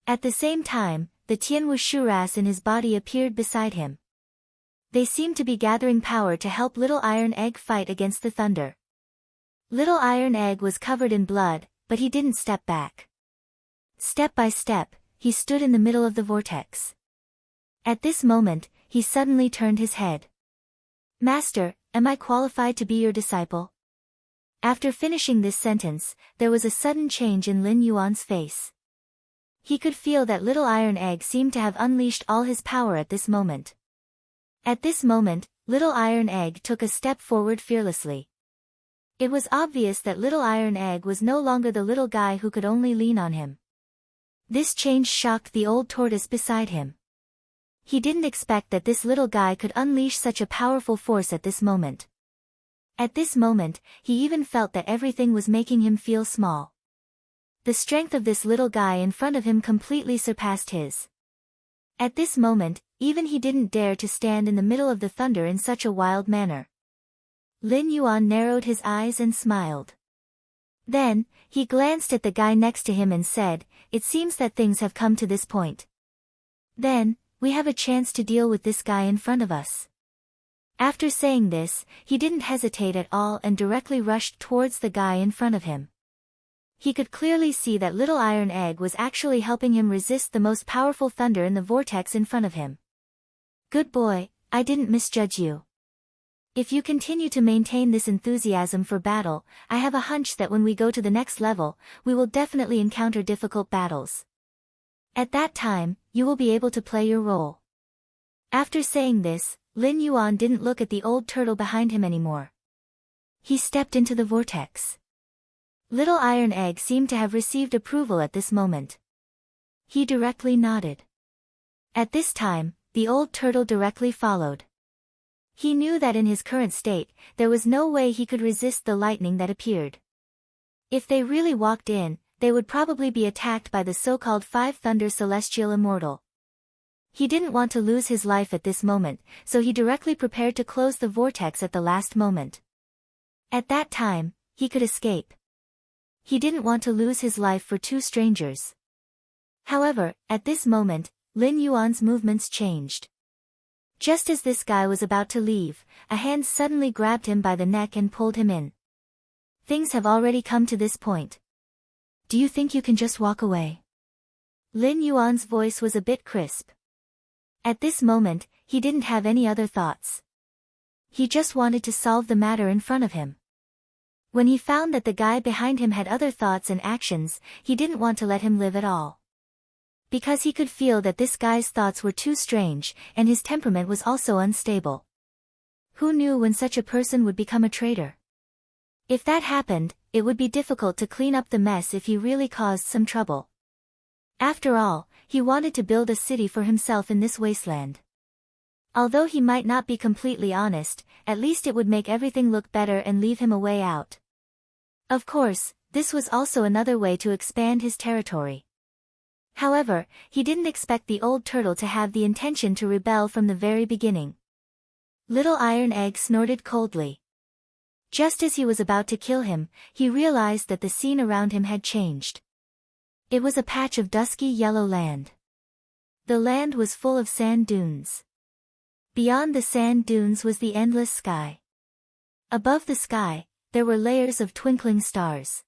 A: At the same time, the Tianwu Ras in his body appeared beside him. They seemed to be gathering power to help Little Iron Egg fight against the thunder. Little Iron Egg was covered in blood, but he didn't step back. Step by step, he stood in the middle of the vortex. At this moment, he suddenly turned his head. "Master, am I qualified to be your disciple?" After finishing this sentence, there was a sudden change in Lin Yuan's face. He could feel that Little Iron Egg seemed to have unleashed all his power at this moment. At this moment, Little Iron Egg took a step forward fearlessly. It was obvious that Little Iron Egg was no longer the little guy who could only lean on him. This change shocked the old tortoise beside him. He didn't expect that this little guy could unleash such a powerful force at this moment. At this moment, he even felt that everything was making him feel small. The strength of this little guy in front of him completely surpassed his. At this moment, even he didn't dare to stand in the middle of the thunder in such a wild manner. Lin Yuan narrowed his eyes and smiled. Then, he glanced at the guy next to him and said, "It seems that things have come to this point. Then, we have a chance to deal with this guy in front of us." After saying this, he didn't hesitate at all and directly rushed towards the guy in front of him. He could clearly see that Little Iron Egg was actually helping him resist the most powerful thunder in the vortex in front of him. "Good boy, I didn't misjudge you. If you continue to maintain this enthusiasm for battle, I have a hunch that when we go to the next level, we will definitely encounter difficult battles. At that time, you will be able to play your role." After saying this, Lin Yuan didn't look at the old turtle behind him anymore. He stepped into the vortex. Little Iron Egg seemed to have received approval at this moment. He directly nodded. At this time, the old turtle directly followed. He knew that in his current state, there was no way he could resist the lightning that appeared. If they really walked in, they would probably be attacked by the so-called Five Thunder Celestial Immortal. He didn't want to lose his life at this moment, so he directly prepared to close the vortex at the last moment. At that time, he could escape. He didn't want to lose his life for two strangers. However, at this moment, Lin Yuan's movements changed. Just as this guy was about to leave, a hand suddenly grabbed him by the neck and pulled him in. "Things have already come to this point. Do you think you can just walk away?" Lin Yuan's voice was a bit crisp. At this moment, he didn't have any other thoughts. He just wanted to solve the matter in front of him. When he found that the guy behind him had other thoughts and actions, he didn't want to let him live at all. Because he could feel that this guy's thoughts were too strange, and his temperament was also unstable. Who knew when such a person would become a traitor? If that happened, it would be difficult to clean up the mess if he really caused some trouble. After all, he wanted to build a city for himself in this wasteland. Although he might not be completely honest, at least it would make everything look better and leave him a way out. Of course, this was also another way to expand his territory. However, he didn't expect the old turtle to have the intention to rebel from the very beginning. Little Iron Egg snorted coldly. Just as he was about to kill him, he realized that the scene around him had changed. It was a patch of dusky yellow land. The land was full of sand dunes. Beyond the sand dunes was the endless sky. Above the sky, there were layers of twinkling stars.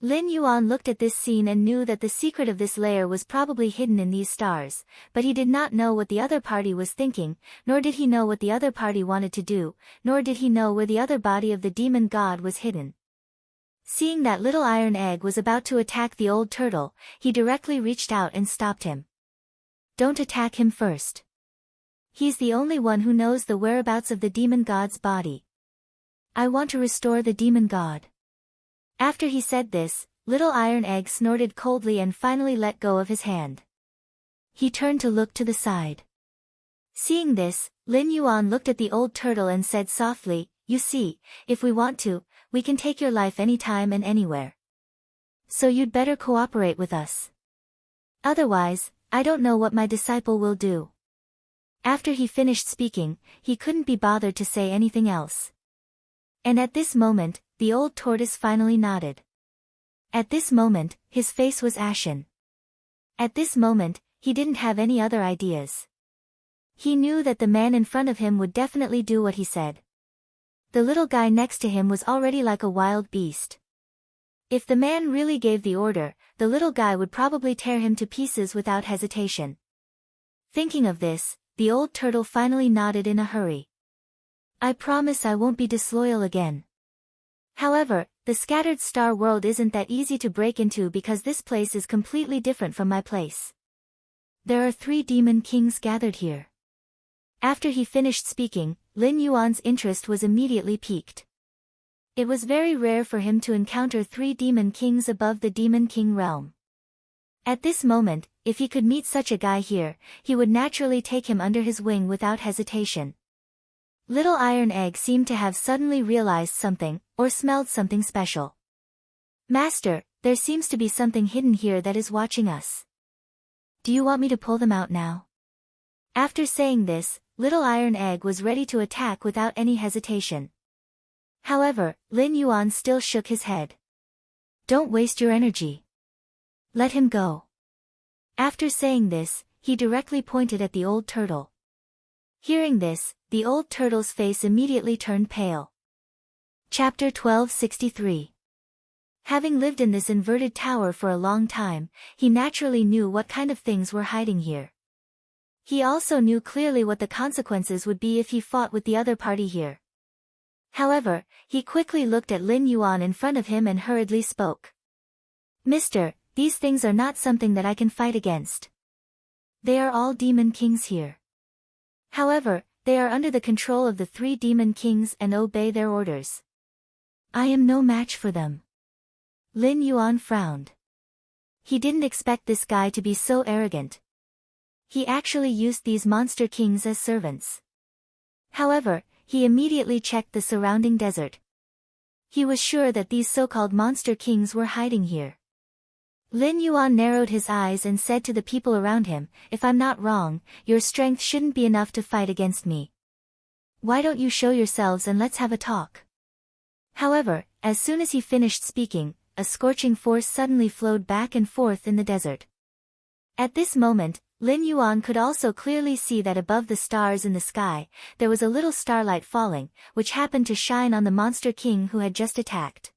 A: Lin Yuan looked at this scene and knew that the secret of this layer was probably hidden in these stars, but he did not know what the other party was thinking, nor did he know what the other party wanted to do, nor did he know where the other body of the demon god was hidden. Seeing that Little Iron Egg was about to attack the old turtle, he directly reached out and stopped him. Don't attack him first. He's the only one who knows the whereabouts of the demon god's body. I want to restore the demon god. After he said this, Little Iron Egg snorted coldly and finally let go of his hand. He turned to look to the side. Seeing this, Lin Yuan looked at the old turtle and said softly, "You see, if we want to, we can take your life anytime and anywhere. So you'd better cooperate with us. Otherwise, I don't know what my disciple will do." After he finished speaking, he couldn't be bothered to say anything else. And at this moment, the old tortoise finally nodded. At this moment, his face was ashen. At this moment, he didn't have any other ideas. He knew that the man in front of him would definitely do what he said. The little guy next to him was already like a wild beast. If the man really gave the order, the little guy would probably tear him to pieces without hesitation. Thinking of this, the old turtle finally nodded in a hurry. I promise I won't be disloyal again. However, the scattered star world isn't that easy to break into because this place is completely different from my place. There are 3 demon kings gathered here. After he finished speaking, Lin Yuan's interest was immediately piqued. It was very rare for him to encounter 3 demon kings above the demon king realm. At this moment, if he could meet such a guy here, he would naturally take him under his wing without hesitation. Little Iron Egg seemed to have suddenly realized something, or smelled something special. Master, there seems to be something hidden here that is watching us. Do you want me to pull them out now? After saying this, Little Iron Egg was ready to attack without any hesitation. However, Lin Yuan still shook his head. Don't waste your energy. Let him go. After saying this, he directly pointed at the old turtle. Hearing this, the old turtle's face immediately turned pale. Chapter 1263. Having lived in this inverted tower for a long time, he naturally knew what kind of things were hiding here. He also knew clearly what the consequences would be if he fought with the other party here. However, he quickly looked at Lin Yuan in front of him and hurriedly spoke. Mister, these things are not something that I can fight against. They are all demon kings here. However, they are under the control of the 3 demon kings and obey their orders. I am no match for them. Lin Yuan frowned. He didn't expect this guy to be so arrogant. He actually used these monster kings as servants. However, he immediately checked the surrounding desert. He was sure that these so-called monster kings were hiding here. Lin Yuan narrowed his eyes and said to the people around him, if I'm not wrong, your strength shouldn't be enough to fight against me. Why don't you show yourselves and let's have a talk? However, as soon as he finished speaking, a scorching force suddenly flowed back and forth in the desert. At this moment, Lin Yuan could also clearly see that above the stars in the sky, there was a little starlight falling, which happened to shine on the monster king who had just attacked.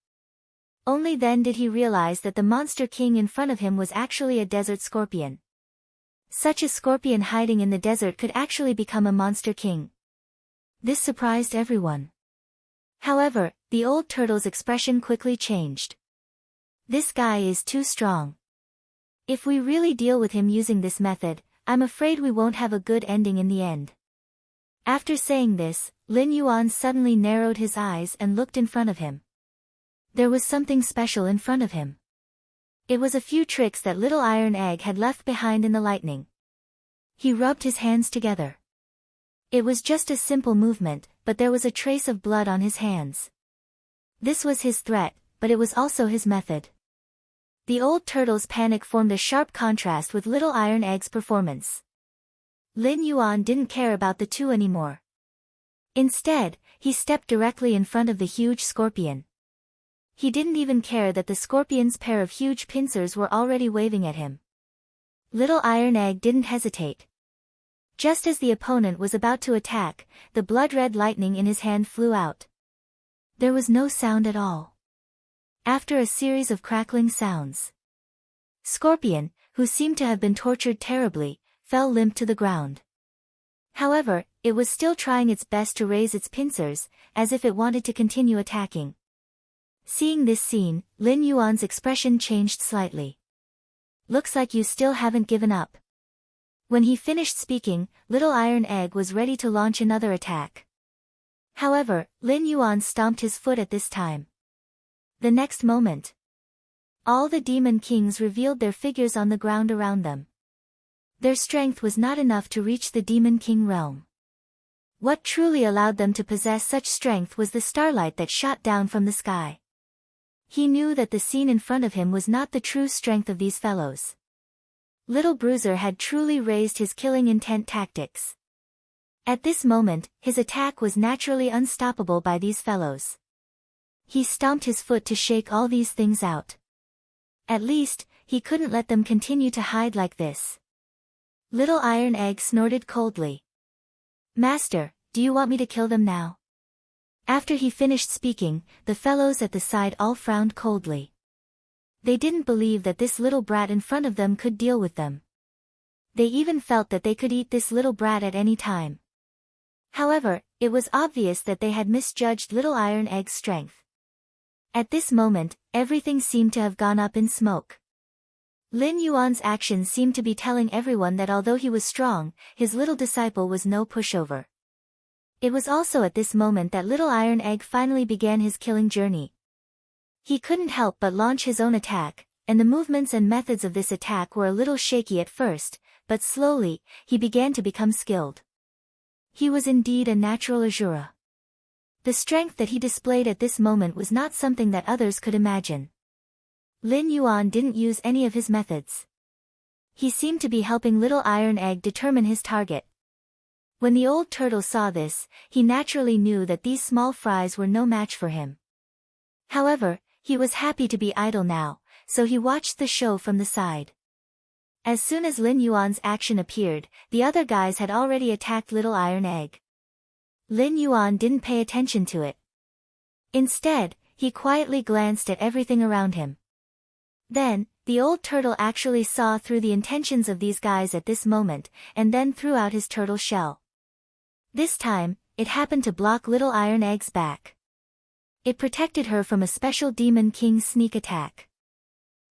A: Only then did he realize that the monster king in front of him was actually a desert scorpion. Such a scorpion hiding in the desert could actually become a monster king. This surprised everyone. However, the old turtle's expression quickly changed. This guy is too strong. If we really deal with him using this method, I'm afraid we won't have a good ending in the end. After saying this, Lin Yuan suddenly narrowed his eyes and looked in front of him. There was something special in front of him. It was a few tricks that Little Iron Egg had left behind in the lightning. He rubbed his hands together. It was just a simple movement, but there was a trace of blood on his hands. This was his threat, but it was also his method. The old turtle's panic formed a sharp contrast with Little Iron Egg's performance. Lin Yuan didn't care about the two anymore. Instead, he stepped directly in front of the huge scorpion. He didn't even care that the scorpion's pair of huge pincers were already waving at him. Little Iron Egg didn't hesitate. Just as the opponent was about to attack, the blood-red lightning in his hand flew out. There was no sound at all. After a series of crackling sounds, Scorpion, who seemed to have been tortured terribly, fell limp to the ground. However, it was still trying its best to raise its pincers, as if it wanted to continue attacking. Seeing this scene, Lin Yuan's expression changed slightly. Looks like you still haven't given up. When he finished speaking, Little Iron Egg was ready to launch another attack. However, Lin Yuan stomped his foot at this time. The next moment, all the demon kings revealed their figures on the ground around them. Their strength was not enough to reach the demon king realm. What truly allowed them to possess such strength was the starlight that shot down from the sky. He knew that the scene in front of him was not the true strength of these fellows. Little Bruiser had truly raised his killing intent tactics. At this moment, his attack was naturally unstoppable by these fellows. He stomped his foot to shake all these things out. At least, he couldn't let them continue to hide like this. Little Iron Egg snorted coldly. Master, do you want me to kill them now? After he finished speaking, the fellows at the side all frowned coldly. They didn't believe that this little brat in front of them could deal with them. They even felt that they could eat this little brat at any time. However, it was obvious that they had misjudged Little Iron Egg's strength. At this moment, everything seemed to have gone up in smoke. Lin Yuan's actions seemed to be telling everyone that although he was strong, his little disciple was no pushover. It was also at this moment that Little Iron Egg finally began his killing journey. He couldn't help but launch his own attack, and the movements and methods of this attack were a little shaky at first, but slowly, he began to become skilled. He was indeed a natural Azura. The strength that he displayed at this moment was not something that others could imagine. Lin Yuan didn't use any of his methods. He seemed to be helping Little Iron Egg determine his target. When the old turtle saw this, he naturally knew that these small fries were no match for him. However, he was happy to be idle now, so he watched the show from the side. As soon as Lin Yuan's action appeared, the other guys had already attacked Little Iron Egg. Lin Yuan didn't pay attention to it. Instead, he quietly glanced at everything around him. Then, the old turtle actually saw through the intentions of these guys at this moment, and then threw out his turtle shell. This time, it happened to block Little Iron Egg's back. It protected her from a special Demon King's sneak attack.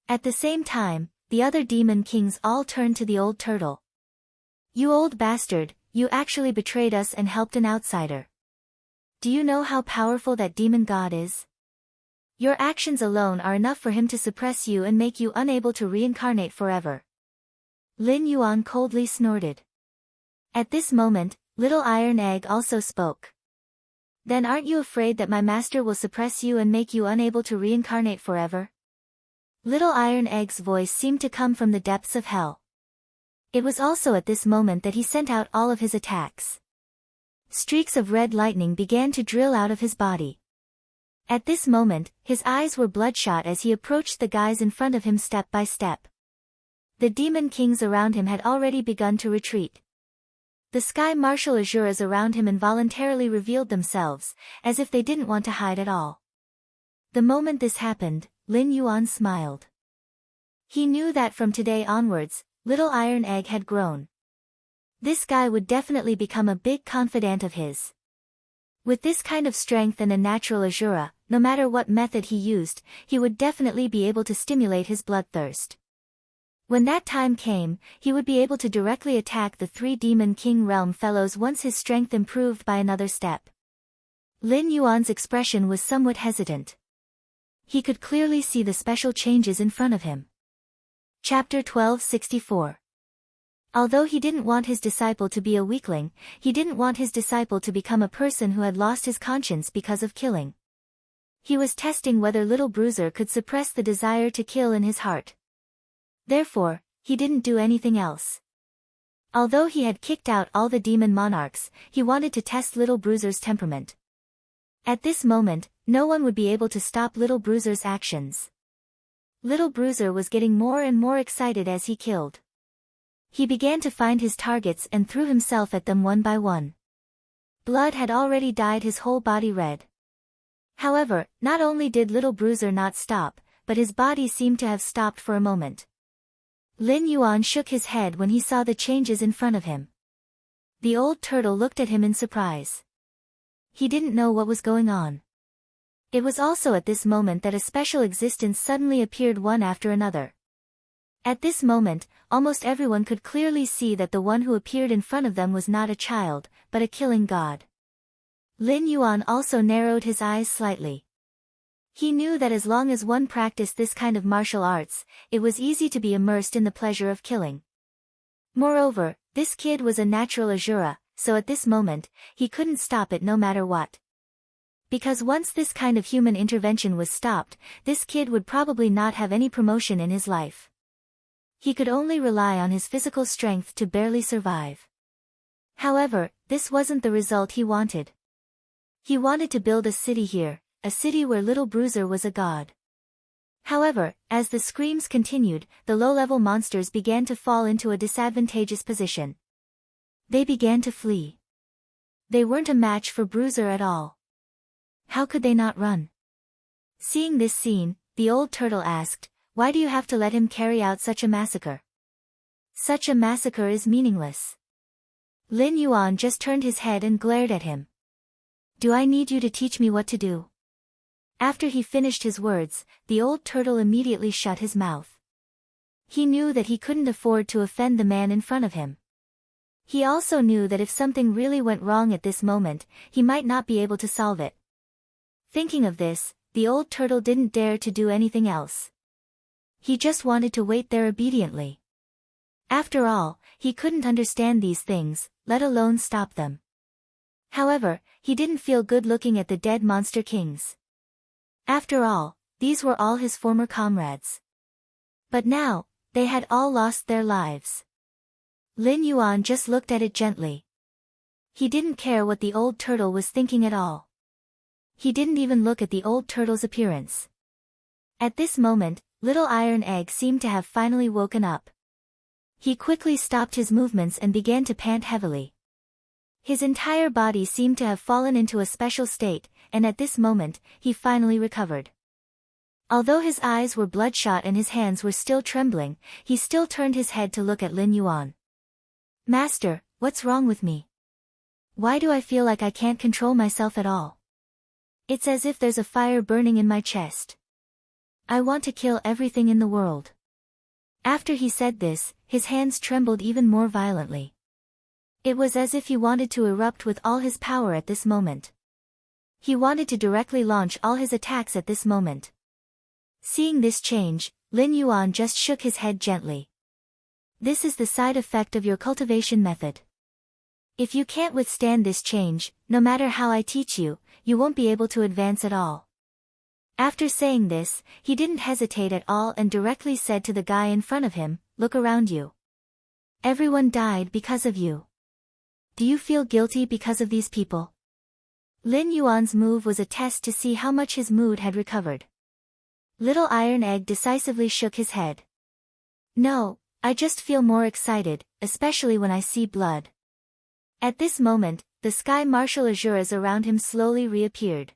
A: At the same time, the other Demon Kings all turned to the old turtle. You old bastard, you actually betrayed us and helped an outsider. Do you know how powerful that demon god is? Your actions alone are enough for him to suppress you and make you unable to reincarnate forever. Lin Yuan coldly snorted. At this moment, Little Iron Egg also spoke. Then aren't you afraid that my master will suppress you and make you unable to reincarnate forever? Little Iron Egg's voice seemed to come from the depths of hell. It was also at this moment that he sent out all of his attacks. Streaks of red lightning began to drill out of his body. At this moment, his eyes were bloodshot as he approached the guys in front of him step by step. The demon kings around him had already begun to retreat. The sky martial Azuras around him involuntarily revealed themselves, as if they didn't want to hide at all. The moment this happened, Lin Yuan smiled. He knew that from today onwards, Little Iron Egg had grown. This guy would definitely become a big confidant of his. With this kind of strength and a natural azura, no matter what method he used, he would definitely be able to stimulate his bloodthirst. When that time came, he would be able to directly attack the 3 Demon King Realm fellows once his strength improved by another step. Lin Yuan's expression was somewhat hesitant. He could clearly see the special changes in front of him. Chapter 1264. Although he didn't want his disciple to be a weakling, he didn't want his disciple to become a person who had lost his conscience because of killing. He was testing whether Little Bruiser could suppress the desire to kill in his heart. Therefore, he didn't do anything else. Although he had kicked out all the demon monarchs, he wanted to test Little Bruiser's temperament. At this moment, no one would be able to stop Little Bruiser's actions. Little Bruiser was getting more and more excited as he killed. He began to find his targets and threw himself at them one by one. Blood had already dyed his whole body red. However, not only did Little Bruiser not stop, but his body seemed to have stopped for a moment. Lin Yuan shook his head when he saw the changes in front of him. The old turtle looked at him in surprise. He didn't know what was going on. It was also at this moment that a special existence suddenly appeared one after another. At this moment, almost everyone could clearly see that the one who appeared in front of them was not a child, but a killing god. Lin Yuan also narrowed his eyes slightly. He knew that as long as one practiced this kind of martial arts, it was easy to be immersed in the pleasure of killing. Moreover, this kid was a natural azura, so at this moment, he couldn't stop it no matter what. Because once this kind of human intervention was stopped, this kid would probably not have any promotion in his life. He could only rely on his physical strength to barely survive. However, this wasn't the result he wanted. He wanted to build a city here, a city where Little Bruiser was a god. However, as the screams continued, the low-level monsters began to fall into a disadvantageous position. They began to flee. They weren't a match for Bruiser at all. How could they not run? Seeing this scene, the old turtle asked, "Why do you have to let him carry out such a massacre? Such a massacre is meaningless." Lin Yuan just turned his head and glared at him. "Do I need you to teach me what to do?" After he finished his words, the old turtle immediately shut his mouth. He knew that he couldn't afford to offend the man in front of him. He also knew that if something really went wrong at this moment, he might not be able to solve it. Thinking of this, the old turtle didn't dare to do anything else. He just wanted to wait there obediently. After all, he couldn't understand these things, let alone stop them. However, he didn't feel good looking at the dead monster kings. After all, these were all his former comrades. But now, they had all lost their lives. Lin Yuan just looked at it gently. He didn't care what the old turtle was thinking at all. He didn't even look at the old turtle's appearance. At this moment, Little Iron Egg seemed to have finally woken up. He quickly stopped his movements and began to pant heavily. His entire body seemed to have fallen into a special state, and at this moment, he finally recovered. Although his eyes were bloodshot and his hands were still trembling, he still turned his head to look at Lin Yuan. "Master, what's wrong with me? Why do I feel like I can't control myself at all? It's as if there's a fire burning in my chest. I want to kill everything in the world." After he said this, his hands trembled even more violently. It was as if he wanted to erupt with all his power at this moment. He wanted to directly launch all his attacks at this moment. Seeing this change, Lin Yuan just shook his head gently. "This is the side effect of your cultivation method. If you can't withstand this change, no matter how I teach you, you won't be able to advance at all." After saying this, he didn't hesitate at all and directly said to the guy in front of him, "Look around you. Everyone died because of you. Do you feel guilty because of these people?" Lin Yuan's move was a test to see how much his mood had recovered. Little Iron Egg decisively shook his head. "No, I just feel more excited, especially when I see blood." At this moment, the sky martial azuras around him slowly reappeared.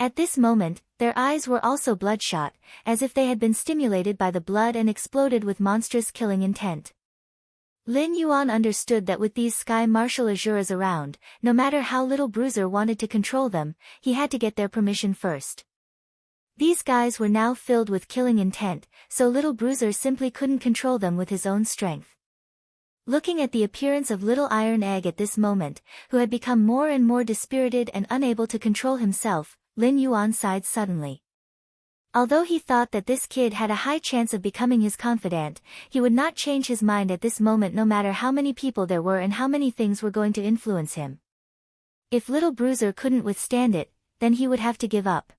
A: At this moment, their eyes were also bloodshot, as if they had been stimulated by the blood and exploded with monstrous killing intent. Lin Yuan understood that with these sky martial Azuras around, no matter how little Bruiser wanted to control them, he had to get their permission first. These guys were now filled with killing intent, so little Bruiser simply couldn't control them with his own strength. Looking at the appearance of little Iron Egg at this moment, who had become more and more dispirited and unable to control himself, Lin Yuan sighed suddenly. Although he thought that this kid had a high chance of becoming his confidant, he would not change his mind at this moment no matter how many people there were and how many things were going to influence him. If little Bruiser couldn't withstand it, then he would have to give up.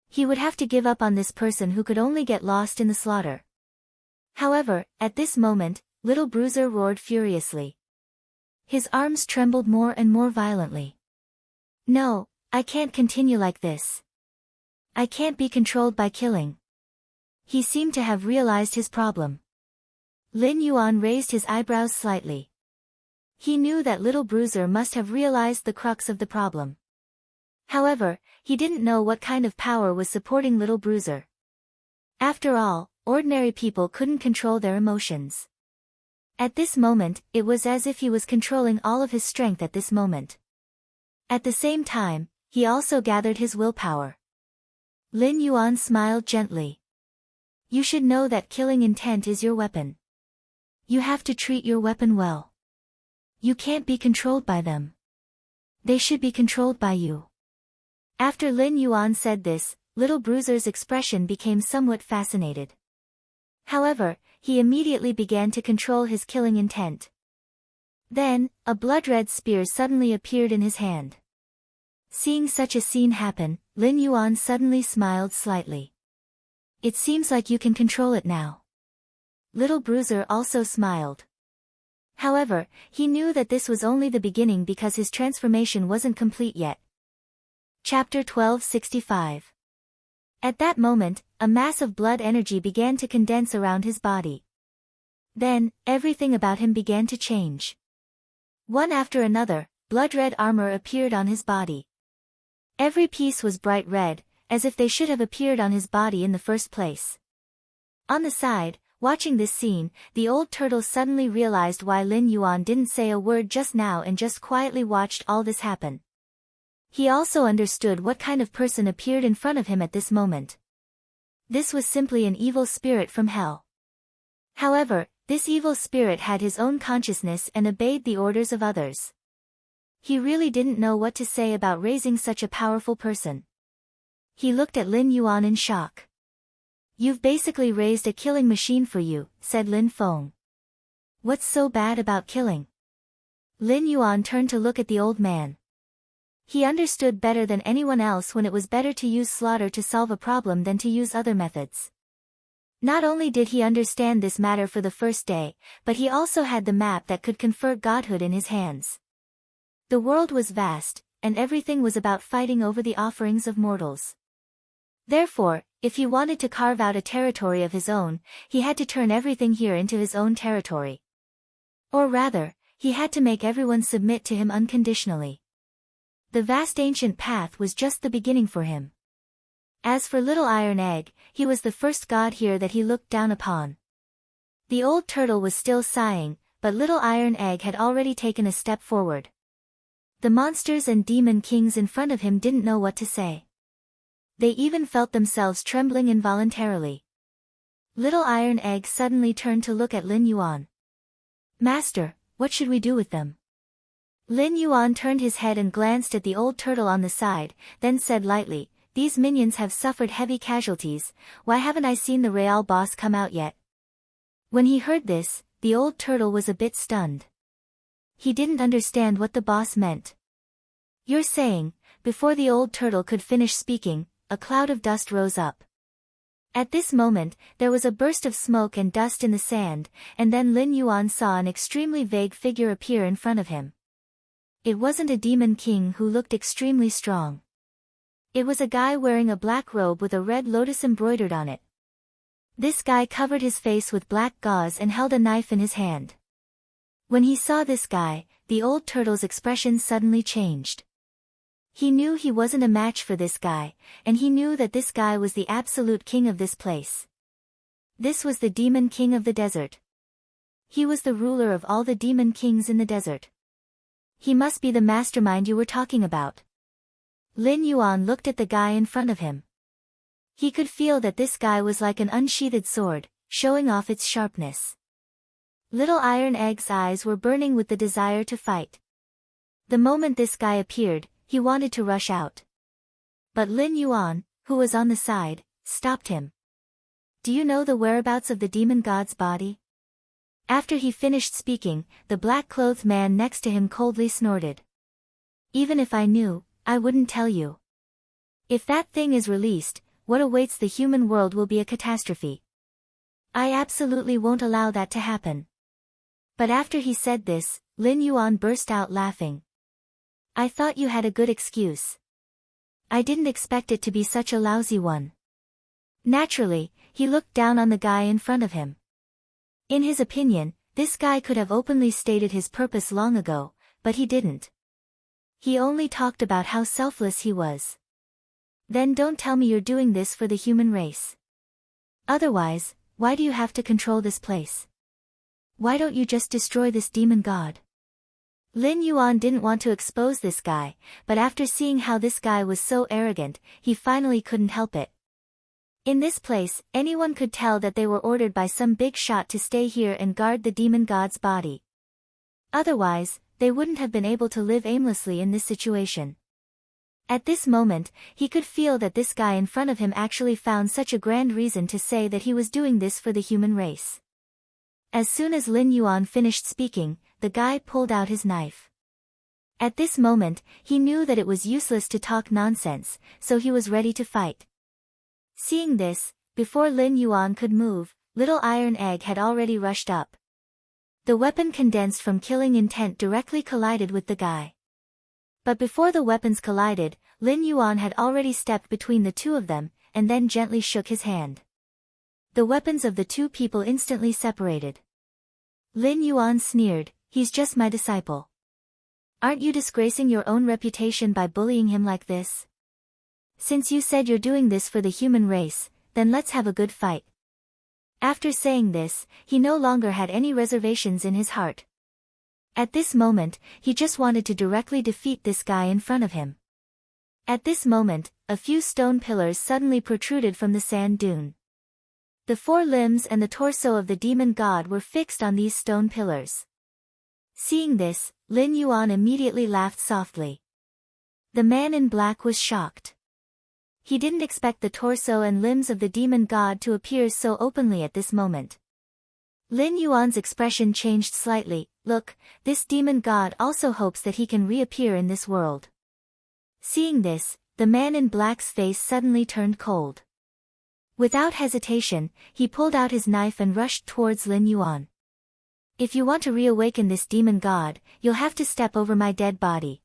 A: He would have to give up on this person who could only get lost in the slaughter. However, at this moment, little Bruiser roared furiously. His arms trembled more and more violently. No, I can't continue like this. I can't be controlled by killing. He seemed to have realized his problem. Lin Yuan raised his eyebrows slightly. He knew that little Bruiser must have realized the crux of the problem. However, he didn't know what kind of power was supporting little Bruiser. After all, ordinary people couldn't control their emotions. At this moment, it was as if he was controlling all of his strength at this moment. At the same time, he also gathered his willpower. Lin Yuan smiled gently. You should know that killing intent is your weapon. You have to treat your weapon well. You can't be controlled by them. They should be controlled by you. After Lin Yuan said this, little Bruiser's expression became somewhat fascinated. However, he immediately began to control his killing intent. Then, a blood-red spear suddenly appeared in his hand. Seeing such a scene happen, Lin Yuan suddenly smiled slightly. It seems like you can control it now. Little Bruiser also smiled. However, he knew that this was only the beginning because his transformation wasn't complete yet. Chapter 1265. At that moment, a mass of blood energy began to condense around his body. Then, everything about him began to change. One after another, blood-red armor appeared on his body. Every piece was bright red, as if they should have appeared on his body in the first place. On the side, watching this scene, the old turtle suddenly realized why Lin Yuan didn't say a word just now and just quietly watched all this happen. He also understood what kind of person appeared in front of him at this moment. This was simply an evil spirit from hell. However, this evil spirit had his own consciousness and obeyed the orders of others. He really didn't know what to say about raising such a powerful person. He looked at Lin Yuan in shock. You've basically raised a killing machine for you, said Lin Feng. What's so bad about killing? Lin Yuan turned to look at the old man. He understood better than anyone else when it was better to use slaughter to solve a problem than to use other methods. Not only did he understand this matter for the first day, but he also had the map that could confer godhood in his hands. The world was vast, and everything was about fighting over the offerings of mortals. Therefore, if he wanted to carve out a territory of his own, he had to turn everything here into his own territory. Or rather, he had to make everyone submit to him unconditionally. The vast ancient path was just the beginning for him. As for little Iron Egg, he was the first god here that he looked down upon. The old turtle was still sighing, but little Iron Egg had already taken a step forward. The monsters and demon kings in front of him didn't know what to say. They even felt themselves trembling involuntarily. Little Iron Egg suddenly turned to look at Lin Yuan. Master, what should we do with them? Lin Yuan turned his head and glanced at the old turtle on the side, then said lightly, these minions have suffered heavy casualties, why haven't I seen the Real boss come out yet? When he heard this, the old turtle was a bit stunned. He didn't understand what the boss meant. You're saying, before the old turtle could finish speaking, a cloud of dust rose up. At this moment, there was a burst of smoke and dust in the sand, and then Lin Yuan saw an extremely vague figure appear in front of him. It wasn't a demon king who looked extremely strong. It was a guy wearing a black robe with a red lotus embroidered on it. This guy covered his face with black gauze and held a knife in his hand. When he saw this guy, the old turtle's expression suddenly changed. He knew he wasn't a match for this guy, and he knew that this guy was the absolute king of this place. This was the demon king of the desert. He was the ruler of all the demon kings in the desert. He must be the mastermind you were talking about. Lin Yuan looked at the guy in front of him. He could feel that this guy was like an unsheathed sword, showing off its sharpness. Little Iron Egg's eyes were burning with the desire to fight. The moment this guy appeared, he wanted to rush out. But Lin Yuan, who was on the side, stopped him. Do you know the whereabouts of the demon god's body? After he finished speaking, the black-clothed man next to him coldly snorted. Even if I knew, I wouldn't tell you. If that thing is released, what awaits the human world will be a catastrophe. I absolutely won't allow that to happen. But after he said this, Lin Yuan burst out laughing. I thought you had a good excuse. I didn't expect it to be such a lousy one. Naturally, he looked down on the guy in front of him. In his opinion, this guy could have openly stated his purpose long ago, but he didn't. He only talked about how selfless he was. Then don't tell me you're doing this for the human race. Otherwise, why do you have to control this place? Why don't you just destroy this demon god? Lin Yuan didn't want to expose this guy, but after seeing how this guy was so arrogant, he finally couldn't help it. In this place, anyone could tell that they were ordered by some big shot to stay here and guard the demon god's body. Otherwise, they wouldn't have been able to live aimlessly in this situation. At this moment, he could feel that this guy in front of him actually found such a grand reason to say that he was doing this for the human race. As soon as Lin Yuan finished speaking, the guy pulled out his knife. At this moment, he knew that it was useless to talk nonsense, so he was ready to fight. Seeing this, before Lin Yuan could move, Little Iron Egg had already rushed up. The weapon condensed from killing intent directly collided with the guy. But before the weapons collided, Lin Yuan had already stepped between the two of them, and then gently shook his hand. The weapons of the two people instantly separated. Lin Yuan sneered, "He's just my disciple. Aren't you disgracing your own reputation by bullying him like this? Since you said you're doing this for the human race, then let's have a good fight." After saying this, he no longer had any reservations in his heart. At this moment, he just wanted to directly defeat this guy in front of him. At this moment, a few stone pillars suddenly protruded from the sand dune. The four limbs and the torso of the demon god were fixed on these stone pillars. Seeing this, Lin Yuan immediately laughed softly. The man in black was shocked. He didn't expect the torso and limbs of the demon god to appear so openly at this moment. Lin Yuan's expression changed slightly. Look, this demon god also hopes that he can reappear in this world. Seeing this, the man in black's face suddenly turned cold. Without hesitation, he pulled out his knife and rushed towards Lin Yuan. If you want to reawaken this demon god, you'll have to step over my dead body.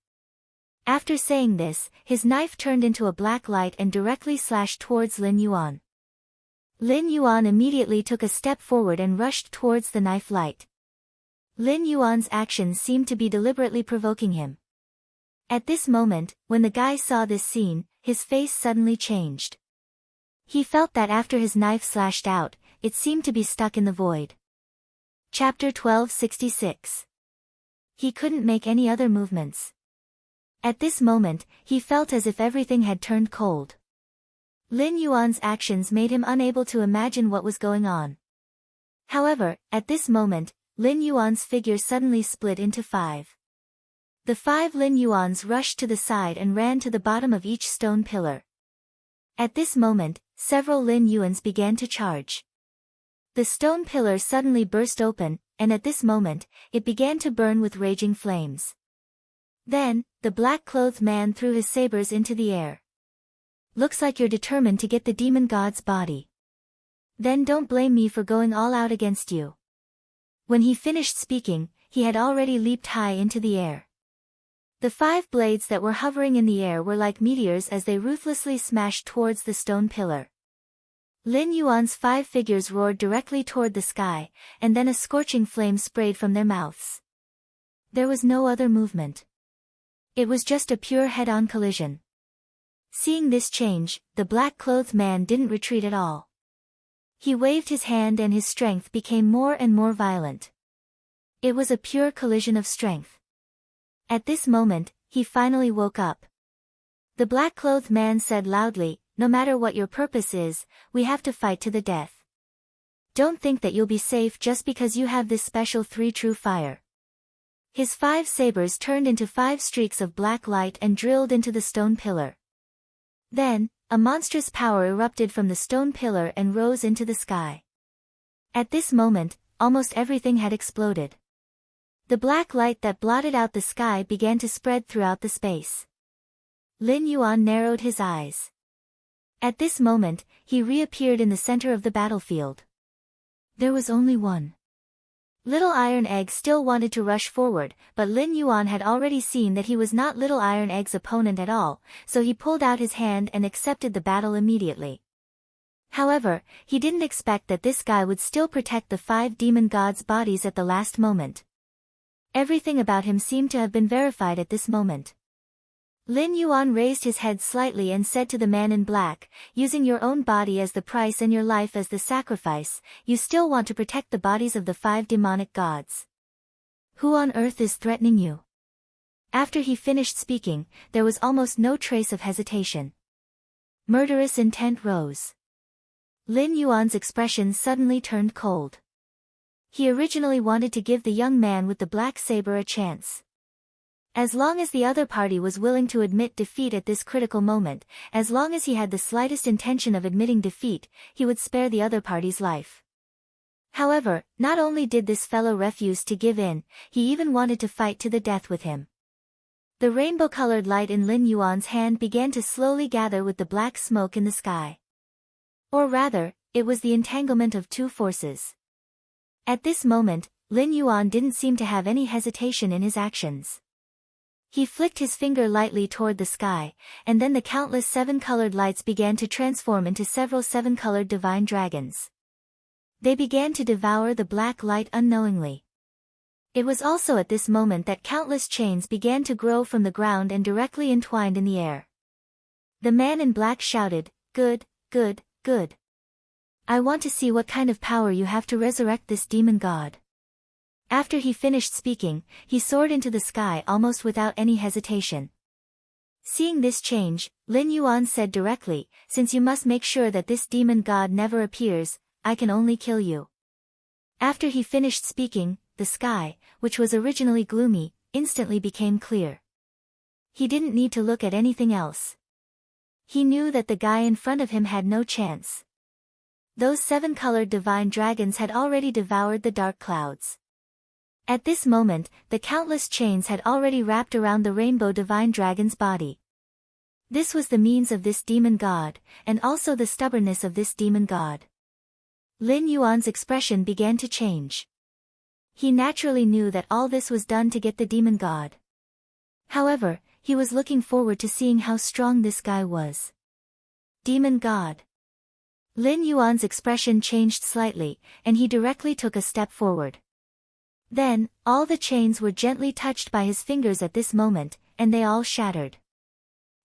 A: After saying this, his knife turned into a black light and directly slashed towards Lin Yuan. Lin Yuan immediately took a step forward and rushed towards the knife light. Lin Yuan's actions seemed to be deliberately provoking him. At this moment, when the guy saw this scene, his face suddenly changed. He felt that after his knife slashed out, it seemed to be stuck in the void. Chapter 1266. He couldn't make any other movements. At this moment, he felt as if everything had turned cold. Lin Yuan's actions made him unable to imagine what was going on. However, at this moment, Lin Yuan's figure suddenly split into 5. The 5 Lin Yuans rushed to the side and ran to the bottom of each stone pillar. At this moment, several Lin Yuans began to charge. The stone pillar suddenly burst open, and at this moment, it began to burn with raging flames. Then, the black-clothed man threw his sabers into the air. Looks like you're determined to get the demon god's body. Then don't blame me for going all out against you. When he finished speaking, he had already leaped high into the air. The 5 blades that were hovering in the air were like meteors as they ruthlessly smashed towards the stone pillar. Lin Yuan's 5 figures roared directly toward the sky, and then a scorching flame sprayed from their mouths. There was no other movement. It was just a pure head-on collision. Seeing this change, the black-clothed man didn't retreat at all. He waved his hand and his strength became more and more violent. It was a pure collision of strength. At this moment, he finally woke up. The black-clothed man said loudly, "No matter what your purpose is, we have to fight to the death. Don't think that you'll be safe just because you have this special 3 true fire." His 5 sabers turned into 5 streaks of black light and drilled into the stone pillar. Then, a monstrous power erupted from the stone pillar and rose into the sky. At this moment, almost everything had exploded. The black light that blotted out the sky began to spread throughout the space. Lin Yuan narrowed his eyes. At this moment, he reappeared in the center of the battlefield. There was only one. Little Iron Egg still wanted to rush forward, but Lin Yuan had already seen that he was not Little Iron Egg's opponent at all, so he pulled out his hand and accepted the battle immediately. However, he didn't expect that this guy would still protect the 5 demon gods' bodies at the last moment. Everything about him seemed to have been verified at this moment. Lin Yuan raised his head slightly and said to the man in black, "Using your own body as the price and your life as the sacrifice, you still want to protect the bodies of the 5 demonic gods. Who on earth is threatening you?" After he finished speaking, there was almost no trace of hesitation. Murderous intent rose. Lin Yuan's expression suddenly turned cold. He originally wanted to give the young man with the black saber a chance. As long as the other party was willing to admit defeat at this critical moment, as long as he had the slightest intention of admitting defeat, he would spare the other party's life. However, not only did this fellow refuse to give in, he even wanted to fight to the death with him. The rainbow-colored light in Lin Yuan's hand began to slowly gather with the black smoke in the sky. Or rather, it was the entanglement of 2 forces. At this moment, Lin Yuan didn't seem to have any hesitation in his actions. He flicked his finger lightly toward the sky, and then the countless 7-colored lights began to transform into several 7-colored divine dragons. They began to devour the black light unknowingly. It was also at this moment that countless chains began to grow from the ground and directly entwined in the air. The man in black shouted, "Good, good, good. I want to see what kind of power you have to resurrect this demon god." After he finished speaking, he soared into the sky almost without any hesitation. Seeing this change, Lin Yuan said directly, "Since you must make sure that this demon god never appears, I can only kill you." After he finished speaking, the sky, which was originally gloomy, instantly became clear. He didn't need to look at anything else. He knew that the guy in front of him had no chance. Those 7-colored divine dragons had already devoured the dark clouds. At this moment, the countless chains had already wrapped around the rainbow divine dragon's body. This was the means of this demon god, and also the stubbornness of this demon god. Lin Yuan's expression began to change. He naturally knew that all this was done to get the demon god. However, he was looking forward to seeing how strong this guy was. Demon god. Lin Yuan's expression changed slightly, and he directly took a step forward. Then, all the chains were gently touched by his fingers at this moment, and they all shattered.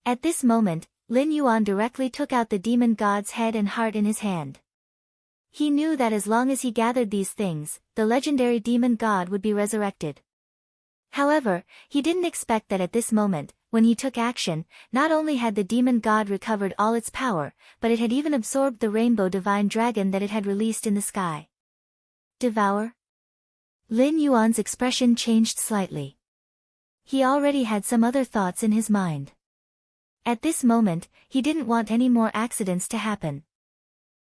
A: At this moment, Lin Yuan directly took out the demon god's head and heart in his hand. He knew that as long as he gathered these things, the legendary demon god would be resurrected. However, he didn't expect that at this moment, when he took action, not only had the demon god recovered all its power, but it had even absorbed the rainbow divine dragon that it had released in the sky. Devour? Lin Yuan's expression changed slightly. He already had some other thoughts in his mind. At this moment, he didn't want any more accidents to happen.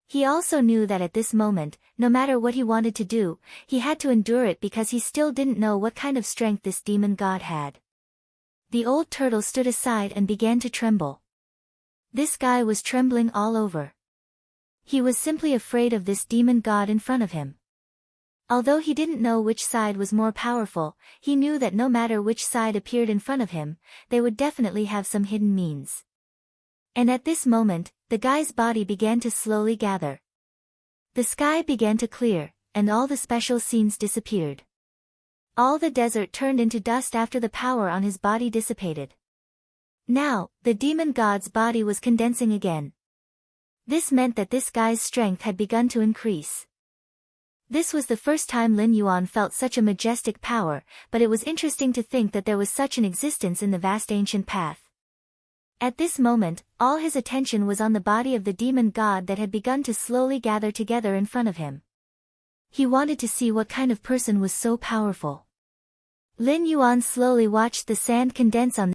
A: He also knew that at this moment, no matter what he wanted to do, he had to endure it because he still didn't know what kind of strength this demon god had. The old turtle stood aside and began to tremble. This guy was trembling all over. He was simply afraid of this demon god in front of him. Although he didn't know which side was more powerful, he knew that no matter which side appeared in front of him, they would definitely have some hidden means. And at this moment, the guy's body began to slowly gather. The sky began to clear, and all the special scenes disappeared. All the desert turned into dust after the power on his body dissipated. Now, the demon god's body was condensing again. This meant that this guy's strength had begun to increase. This was the first time Lin Yuan felt such a majestic power, but it was interesting to think that there was such an existence in the vast ancient path. At this moment, all his attention was on the body of the demon god that had begun to slowly gather together in front of him. He wanted to see what kind of person was so powerful. Lin Yuan slowly watched the sand condense on